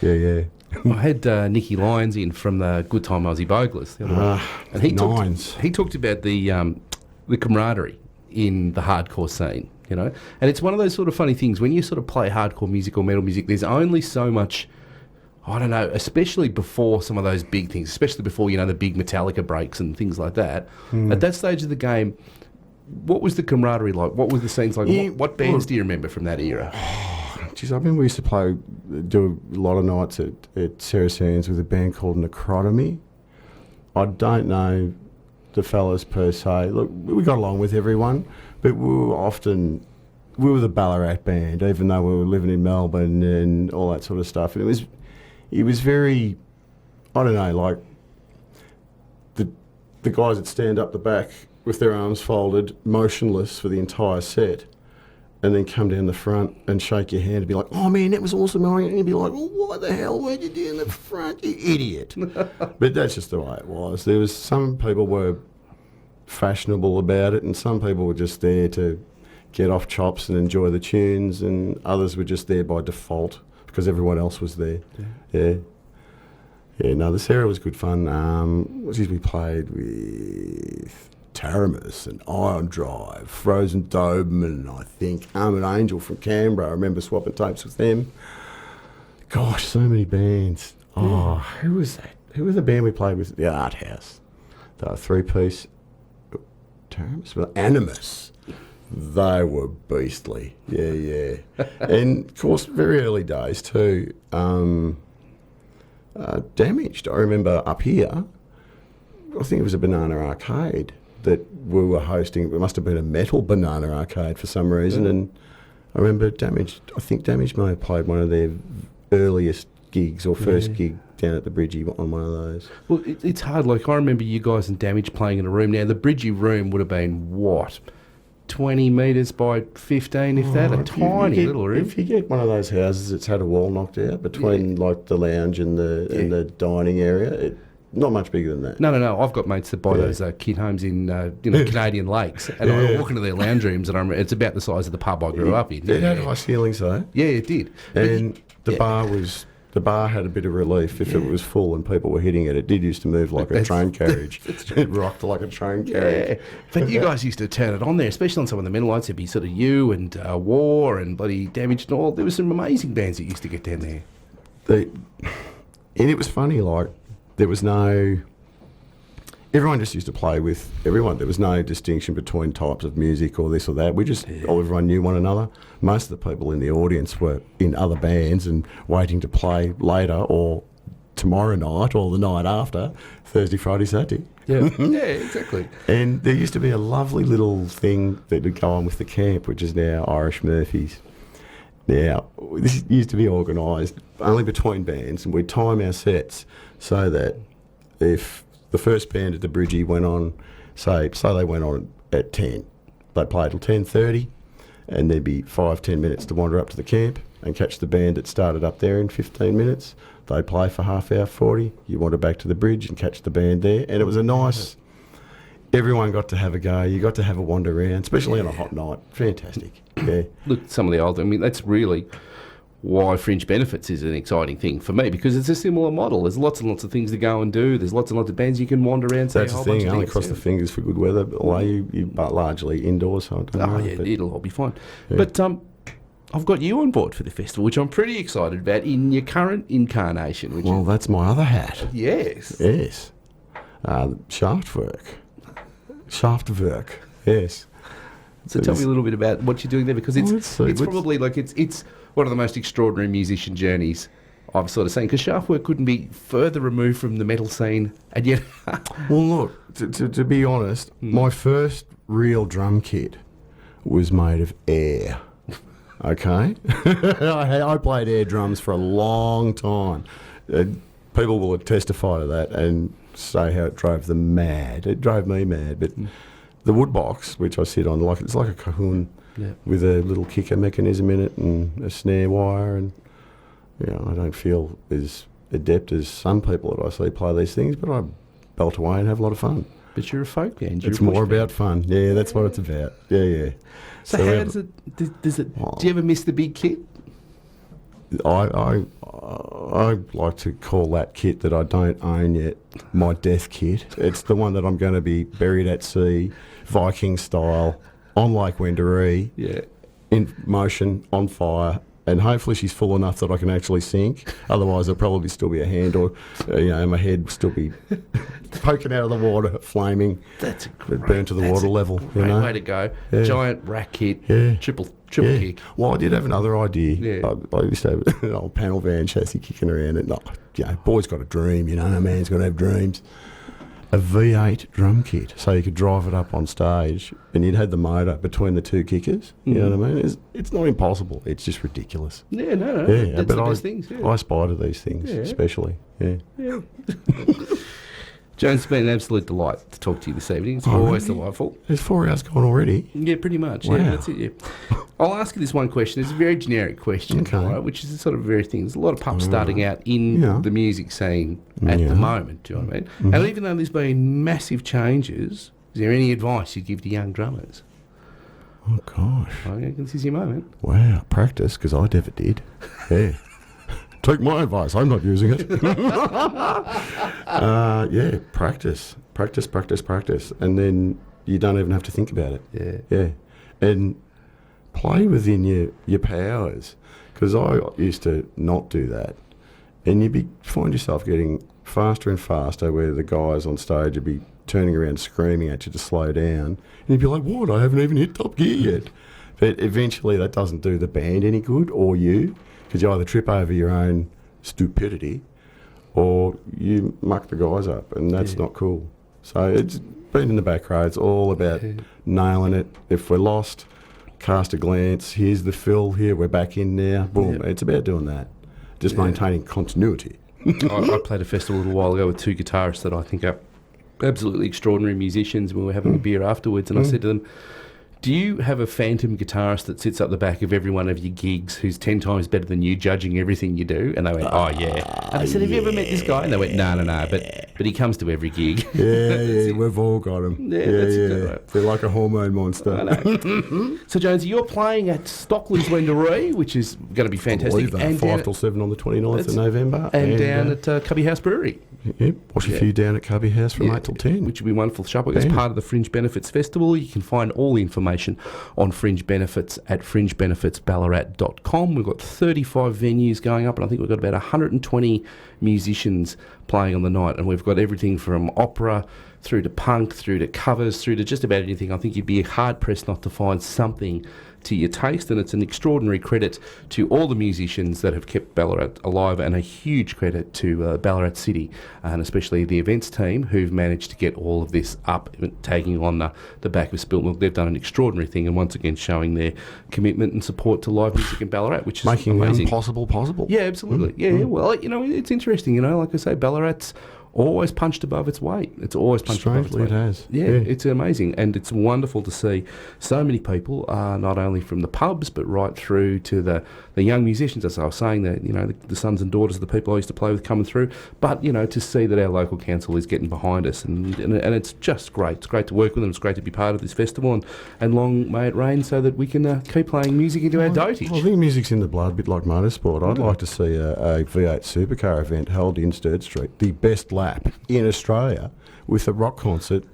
Yeah. I had Nicky Lyons in from the Good Time Aussie Boglers the other week, and he talked about the camaraderie in the hardcore scene. And it's one of those sort of funny things. When you sort of play hardcore music or metal music, there's only so much, I don't know, especially before some of those big things, especially before, the big Metallica breaks and things like that. At that stage of the game, what was the camaraderie like? What was the scenes like? What bands do you remember from that era? Geez, I remember we used to do a lot of nights at Sarah Sands with a band called Necrotomy. I don't know the fellas per se. Look, we got along with everyone, but we were the Ballarat band, even though we were living in Melbourne and all that sort of stuff. And it was very, I don't know, like the guys that stand up the back with their arms folded, motionless for the entire set, and then come down the front and shake your hand and be like, "Oh man, that was awesome!" And you'd be like, "Well, what the hell were you doing in the front, you idiot?" But that's just the way it was. There was some people were fashionable about it, and some people were just there to get off chops and enjoy the tunes, and others were just there by default because everyone else was there. Yeah. No, the Sarah was good fun. We played with Taramis and Iron Drive, Frozen Doberman, I think, Armoured Angel from Canberra. I remember swapping tapes with them. Gosh, so many bands. Who was that? Who was the band we played with at the Art House? They were 3-piece. Taramis, but Animus. They were beastly. Yeah. And of course, very early days too. Damaged. I remember up here, I think it was a Banana Arcade that we were hosting. It must have been a metal Banana Arcade for some reason. And I remember Damaged. I think Damaged may have played one of their earliest gigs or first gig down at the Bridgie on one of those. Well, it's hard. Like, I remember you guys and Damage playing in a room. Now, the Bridgie room would have been, 20 metres by 15, if that, a tiny little room. If you get one of those houses that's had a wall knocked out between like the lounge and the dining area, not much bigger than that. No. I've got mates that buy those kid homes in Canadian lakes, and I walk into their lounge rooms, and it's about the size of the pub I grew up in. It had high ceilings though. Yeah, it did. And the bar had a bit of relief if it was full and people were hitting it. It did used to move like a train carriage. It rocked like a train carriage. Yeah. But you guys used to turn it on there, especially on some of the metal nights. It'd be sort of you and War and bloody Damaged and all. There were some amazing bands that used to get down there. And it was funny, like, there was no... Everyone just used to play with everyone. There was no distinction between types of music or this or that. Everyone knew one another. Most of the people in the audience were in other bands and waiting to play later or tomorrow night or the night after, Thursday, Friday, Saturday. Yeah, yeah, exactly. And there used to be a lovely little thing that would go on with the camp, which is now Irish Murphys. Now, this used to be organised only between bands, and we'd time our sets so that if the first band at the Bridgie went on, say they went on at 10, they'd play till 10:30, and there'd be 5-10 minutes to wander up to the camp and catch the band that started up there in 15 minutes. They'd play for half hour, 40. You wander back to the bridge and catch the band there. And it was a nice... Everyone got to have a go. You got to have a wander around, especially on a hot night. Fantastic. Yeah. Look, some of the old... I mean, that's really why Fringe Benefits is an exciting thing for me, because it's a similar model. There's lots and lots of things to go and do. There's lots and lots of bands you can wander around. That's the thing. Only cross the fingers for good weather. Although you are largely indoors, so I don't know. Yeah, it'll all be fine. Yeah. But I've got you on board for the festival, which I'm pretty excited about in your current incarnation. Well, that's my other hat. Yes. Yes. Shaft work. Yes. So tell me a little bit about what you're doing there, because it's probably like it's one of the most extraordinary musician journeys I've sort of seen, because shaft work couldn't be further removed from the metal scene, and yet... Well, look, to be honest, my first real drum kit was made of air. Okay? I played air drums for a long time. People will testify to that and say how it drove them mad. It drove me mad. But the wood box, which I sit on, it's like a cajon with a little kicker mechanism in it and a snare wire. And I don't feel as adept as some people that I see play these things, but I belt away and have a lot of fun. But you're a folk band. It's more about fun. Yeah, that's what it's about. Yeah. So how does it? Do you ever miss the big kit? I like to call that kit that I don't own yet my death kit. It's the one that I'm going to be buried at sea, Viking style, on Lake Wendouree, in motion, on fire. And hopefully she's full enough that I can actually sink. Otherwise, there'll probably still be a hand, or my head will still be poking out of the water, flaming. That's burn to the water level. Great way to go. Yeah. Giant rack kit, triple kick. Well, I did have another idea. Yeah. I used to have an old panel van chassis kicking around. And boy's got a dream. A man's got to have dreams. A V8 drum kit, so you could drive it up on stage, and you'd had the motor between the two kickers. You know what I mean? It's not impossible. It's just ridiculous. Yeah, no. Yeah, that's but the best things. Yeah. I aspire to these things, especially. Yeah. Jones, it's been an absolute delight to talk to you this evening. It's always delightful. There's 4 hours gone already. Yeah, pretty much. Wow. Yeah, that's it. Yeah. I'll ask you this one question. It's a very generic question, right, which is the sort of very thing. There's a lot of pups starting out in the music scene at the moment. Do you know what I mean? Mm-hmm. And even though there's been massive changes, is there any advice you'd give to young drummers? Oh gosh! This is your moment. Wow, practice, because I never did. Yeah. Take my advice. I'm not using it. Practice. And then you don't even have to think about it. Yeah. And play within your powers. Because I used to not do that. And you'd find yourself getting faster and faster, where the guys on stage would be turning around screaming at you to slow down. And you'd be like, what? I haven't even hit top gear yet. But eventually that doesn't do the band any good, or you. Because you either trip over your own stupidity or you muck the guys up, and that's not cool. So it's been in the back row. It's all about nailing it. If we're lost, cast a glance. Here's the fill. Here, we're back in now. Boom. It's about doing that. Just maintaining continuity. I played a festival a little while ago with 2 guitarists that I think are absolutely extraordinary musicians. We were having a beer afterwards, and I said to them, do you have a phantom guitarist that sits up the back of every one of your gigs who's 10 times better than you, judging everything you do? And they went, oh, yeah. And I said, have you ever met this guy? And they went, no, but he comes to every gig. Yeah, we've all got him. Yeah, that's exactly right. They're like a hormone monster. I know. So, Jonesy, you're playing at Stockland's Wendouree, which is going to be fantastic. And 5 till 7 on the 29th of November. And down at Cubby House Brewery. Yep, watch a few down at Cubby House from 8 till 10. Which will be wonderful. Shop as part of the Fringe Benefits Festival. You can find all the information on Fringe Benefits at fringebenefitsballarat.com. We've got 35 venues going up, and I think we've got about 120 musicians playing on the night, and we've got everything from opera through to punk, through to covers, through to just about anything. I think you'd be hard-pressed not to find something to your taste, and it's an extraordinary credit to all the musicians that have kept Ballarat alive, and a huge credit to Ballarat City, and especially the events team who've managed to get all of this up, taking on the back of Spilt Milk. They've done an extraordinary thing, and once again showing their commitment and support to live music in Ballarat, which is making amazing. the impossible possible. Yeah, absolutely. Yeah, well, it's interesting, like I say, Ballarat's always punched above its weight. It's always punched above its weight. It has. Yeah, it's amazing, and it's wonderful to see so many people, not only from the pubs but right through to the young musicians. As I was saying, that the sons and daughters of the people I used to play with coming through. But to see that our local council is getting behind us, and it's just great. It's great to work with them. It's great to be part of this festival, and long may it rain so that we can keep playing music into our dotage. I think music's in the blood, a bit like motorsport. I'd like to see a V8 supercar event held in Sturt Street, the best lap in Australia, with a rock concert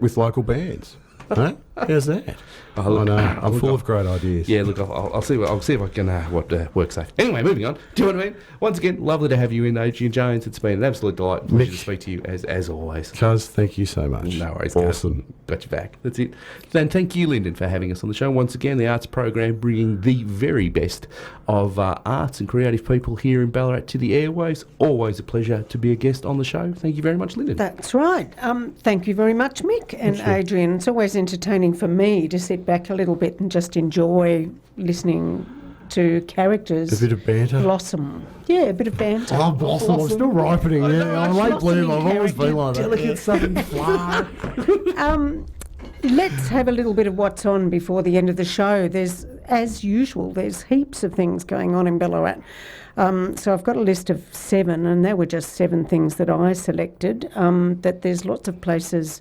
with local bands. Huh? How's that? I know. I'm full of great ideas. Yeah, look, I'll see if I can work safe. Anyway, moving on. Do you know what I mean? Once again, lovely to have you in, Adrian Jones. It's been an absolute delight. Pleasure to speak to you as always. Cuz, thank you so much. No worries. Awesome. Got you back. That's it. Then thank you, Lynden, for having us on the show. Once again, the arts program bringing the very best of arts and creative people here in Ballarat to the airwaves. Always a pleasure to be a guest on the show. Thank you very much, Lynden. That's right. Thank you very much, Mick and Adrian. It's always entertaining for me to sit back a little bit and just enjoy listening to characters. A bit of banter. Blossom. Yeah, a bit of banter. Oh, blossom. I'm still ripening. I'm late bloom. I've always been like that. Delicate southern flower. Let's have a little bit of what's on before the end of the show. As usual, there's heaps of things going on in Ballarat. So I've got a list of 7, and they were just 7 things that I selected. That there's lots of places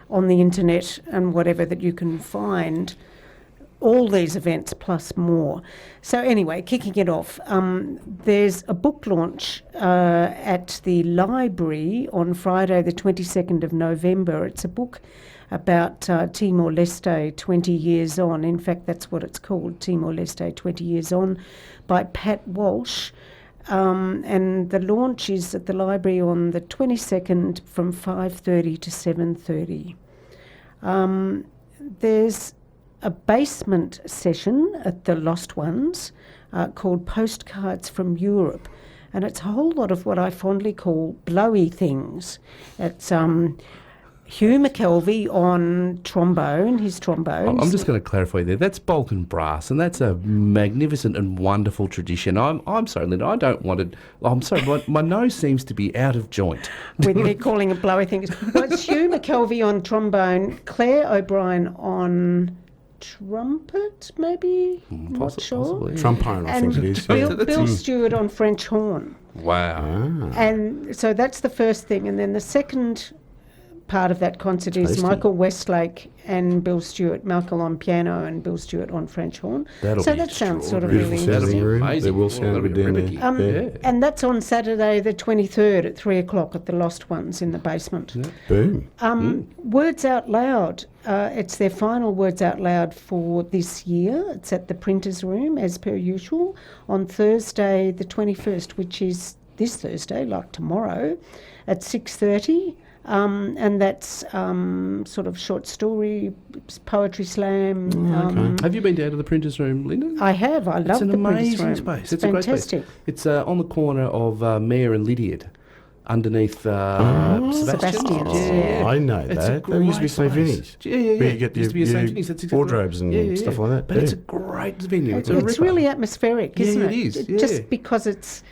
on the internet and whatever that you can find all these events plus more. So anyway, kicking it off, there's a book launch at the library on Friday the 22nd of November. It's a book about Timor-Leste 20 years on. In fact, that's what it's called, Timor-Leste 20 years on, by Pat Walsh. And the launch is at the library on the 22nd from 5:30 to 7:30. There's a basement session at the Lost Ones called Postcards from Europe, and it's a whole lot of what I fondly call blowy things. It's Hugh McKelvey on trombone, his trombone. I'm just going to clarify there. That's Balkan brass, and that's a magnificent and wonderful tradition. I'm sorry, Linda, I don't want it. I'm sorry, my nose seems to be out of joint. With me calling it blowy things. Well, it's Hugh McKelvey on trombone, Claire O'Brien on trumpet, maybe? Not sure. Possibly. Trombone, I think it is. Bill Stewart on French horn. Wow. And so that's the first thing. And then the second part of that concert is Michael Westlake and Bill Stewart, Michael on piano and Bill Stewart on French horn. So that sounds sort of Beautiful really sounding room. amazing. There will sound good down there. And that's on Saturday the 23rd at 3 o'clock at the Lost Ones in the basement. Boom. Words Out Loud, it's their final Words Out Loud for this year. It's at the Printers Room, as per usual, on Thursday the 21st, which is this Thursday, like tomorrow, at 6:30. And that's sort of short story, poetry slam. Have you been down to the Printers Room, Lynden? I have. I love the Printers Room. It's an amazing space. It's fantastic. A great space. It's on the corner of Mayor and Lydiard, underneath Sebastian. I know that. That used to be St. Vinny's. Yeah. Where you get used to be a St. Vinny's. That's exactly wardrobes and stuff like that. But it's a great venue. It's really atmospheric, isn't it? It is. Yeah. Just because it's...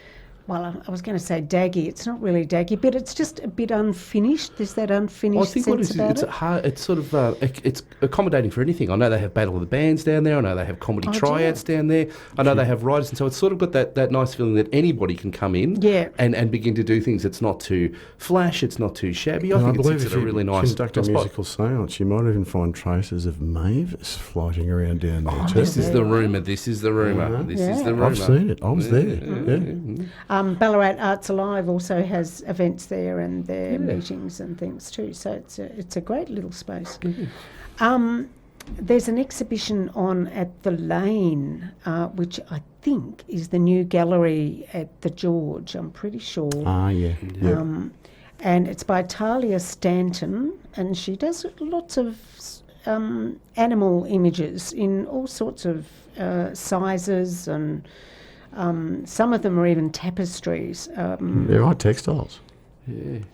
Well, I was going to say daggy. It's not really daggy, but it's just a bit unfinished. There's that unfinished sense about it. It's sort of it's accommodating for anything. I know they have Battle of the Bands down there. I know they have comedy triads down there. I know they have writers, and so it's sort of got that nice feeling that anybody can come in and begin to do things. It's not too flash. It's not too shabby. I think it's a really nice conduct a musical seance. You might even find traces of Mavis floating around down there too. This is the rumour. This is the rumour. This is the rumour. I've seen it. I was there. Ballarat Arts Alive also has events there and their meetings and things too. So it's a great little space. There's an exhibition on at the Lane, which I think is the new gallery at the George. I'm pretty sure. and it's by Talia Stanton, and she does lots of animal images in all sorts of sizes, and some of them are even tapestries. They're right, textiles.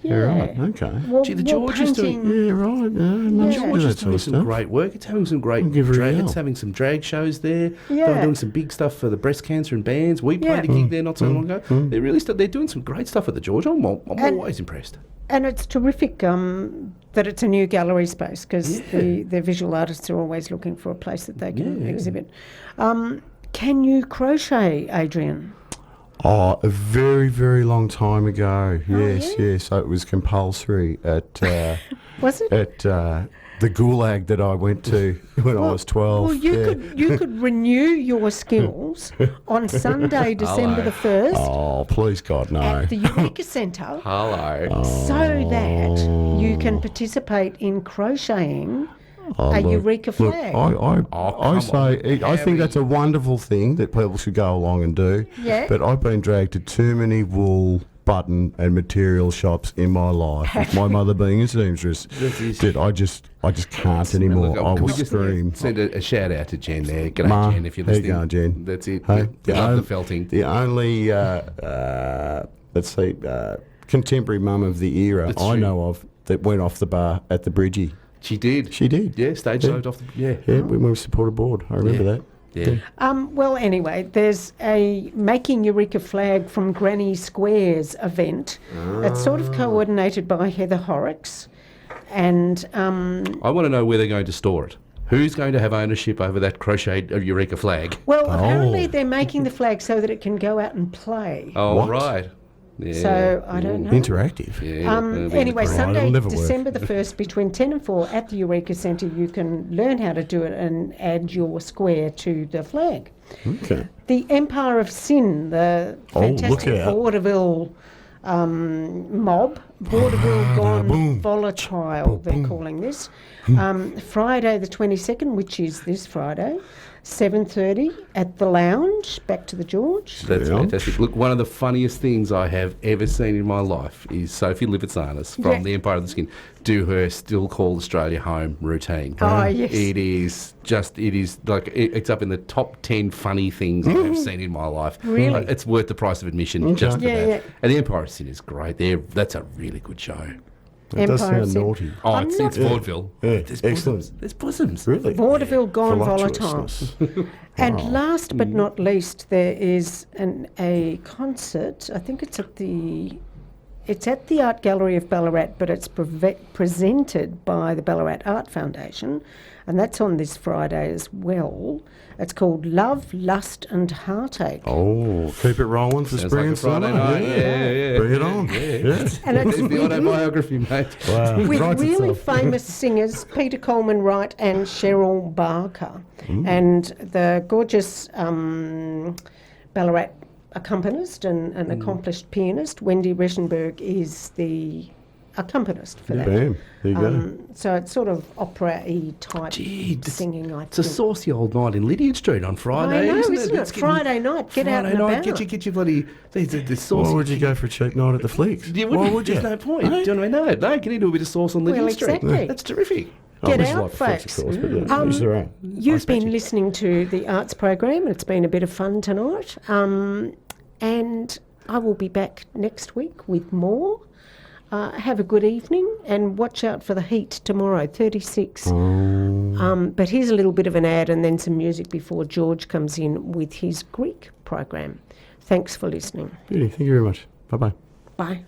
Yeah. Right. Okay. Well, Gee, the George is doing. Yeah, right. No, George is that sort doing of some stuff. great work. It's having some great Give her a drag. yell. It's having some drag shows there. Yeah. They're doing some big stuff for the breast cancer and bands. We played a gig there not so long ago. They're really they're doing some great stuff at the George. I'm always impressed. And it's terrific that it's a new gallery space, because the visual artists are always looking for a place that they can exhibit. Can you crochet, Adrian? Oh, a very, very long time ago. Yes. So it was compulsory at Was it? at the gulag that I went to when I was 12. Well, you could renew your skills on Sunday, December the 1st. Oh, please God, no. At the Eureka Centre. Hello. So that you can participate in crocheting a look, Eureka flag. I think that's a wonderful thing that people should go along and do. Yeah. But I've been dragged to too many wool, button and material shops in my life. With my mother being a seamstress, that I just can't anymore. Look, I will we just scream. send a shout out to Jen there. G'day, Ma, Jen, if you're how you listening. going, Jen? That's it. Hey, We love the felting. The only contemporary mum of the era That's I true. know of that went off the bar at the Bridgie. She did. She did. Yeah, stage dived off. Yeah, we supported board. I remember that. Yeah. Well, anyway, there's a Making Eureka Flag from Granny Squares event. It's sort of coordinated by Heather Horrocks. And I want to know where they're going to store it. Who's going to have ownership over that crocheted Eureka flag? well, apparently they're making the flag so that it can go out and play. Oh, What? right. Yeah. So I don't know. Interactive. Yeah, Anyway, Right, Sunday, it'll never work. December the 1st, between 10 and 4 at the Eureka Centre, you can learn how to do it and add your square to the flag. Okay. The Empire of Sin, the fantastic look out. vaudeville mob, vaudeville gone volatile, they're calling this. Friday the 22nd, which is this Friday, 7:30 at the Lounge, back to the George. That's fantastic. Look, one of the funniest things I have ever seen in my life is Sophie Livitzanis from The Empire of the Skin do her Still Call Australia Home routine. Oh, yes. It is like, it's up in the top 10 funny things I've seen in my life. Really? It's worth the price of admission, just Yeah, about. yeah. And The Empire of Sin is great. That's a really good show. That does Empire of sound Sin. naughty. Oh, I'm it's not- vaudeville. Yeah, There's excellent. bosoms. There's bosoms. Really? Vaudeville gone volatile. Voluptuousness. And last but not least, there is a concert. I think it's at the Art Gallery of Ballarat, but it's presented by the Ballarat Art Foundation, and that's on this Friday as well. It's called Love, Lust and Heartache. Oh, keep it rolling for Sounds spring like a and summer. Friday night. Yeah. Bring it on. Yeah. Yeah. And it's There's the autobiography, mate. Wow. with Writes really itself. famous singers, Peter Coleman Wright and Cheryl Barker. And the gorgeous Ballarat accompanist and accomplished pianist, Wendy Reschenberg, is the accompanist for that. Bam. There you go. So it's sort of opera-y type singing, I It's a think. saucy old night in Lydiard Street on Friday. I know, isn't isn't it? It's getting- Friday night, get out Friday and night, about. get your bloody the saucy. Why would you go for a cheap night at the Flicks? Why would you? There's no point. Do you know what I mean? No, get into a bit of sauce on Lydiard Well, Street. exactly. That's terrific. Get this is out, like the Flicks, folks. of course, but yeah, it's all right. You've been listening to the arts program. It's been a bit of fun tonight. And I will be back next week with more. Have a good evening and watch out for the heat tomorrow, 36. But here's a little bit of an ad and then some music before George comes in with his Greek program. Thanks for listening. Beauty. Thank you very much. Bye-bye. Bye.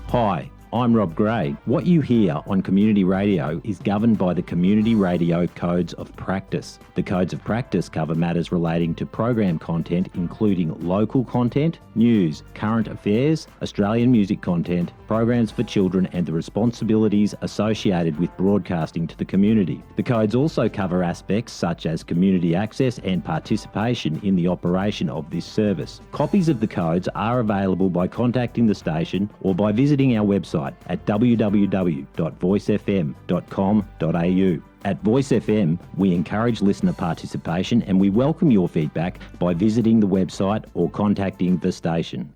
Hi, I'm Rob Gray. What you hear on community radio is governed by the Community Radio Codes of Practice. The Codes of Practice cover matters relating to program content, including local content, news, current affairs, Australian music content, programs for children, and the responsibilities associated with broadcasting to the community. The codes also cover aspects such as community access and participation in the operation of this service. Copies of the codes are available by contacting the station or by visiting our website at www.voicefm.com.au. At Voice FM, we encourage listener participation and we welcome your feedback by visiting the website or contacting the station.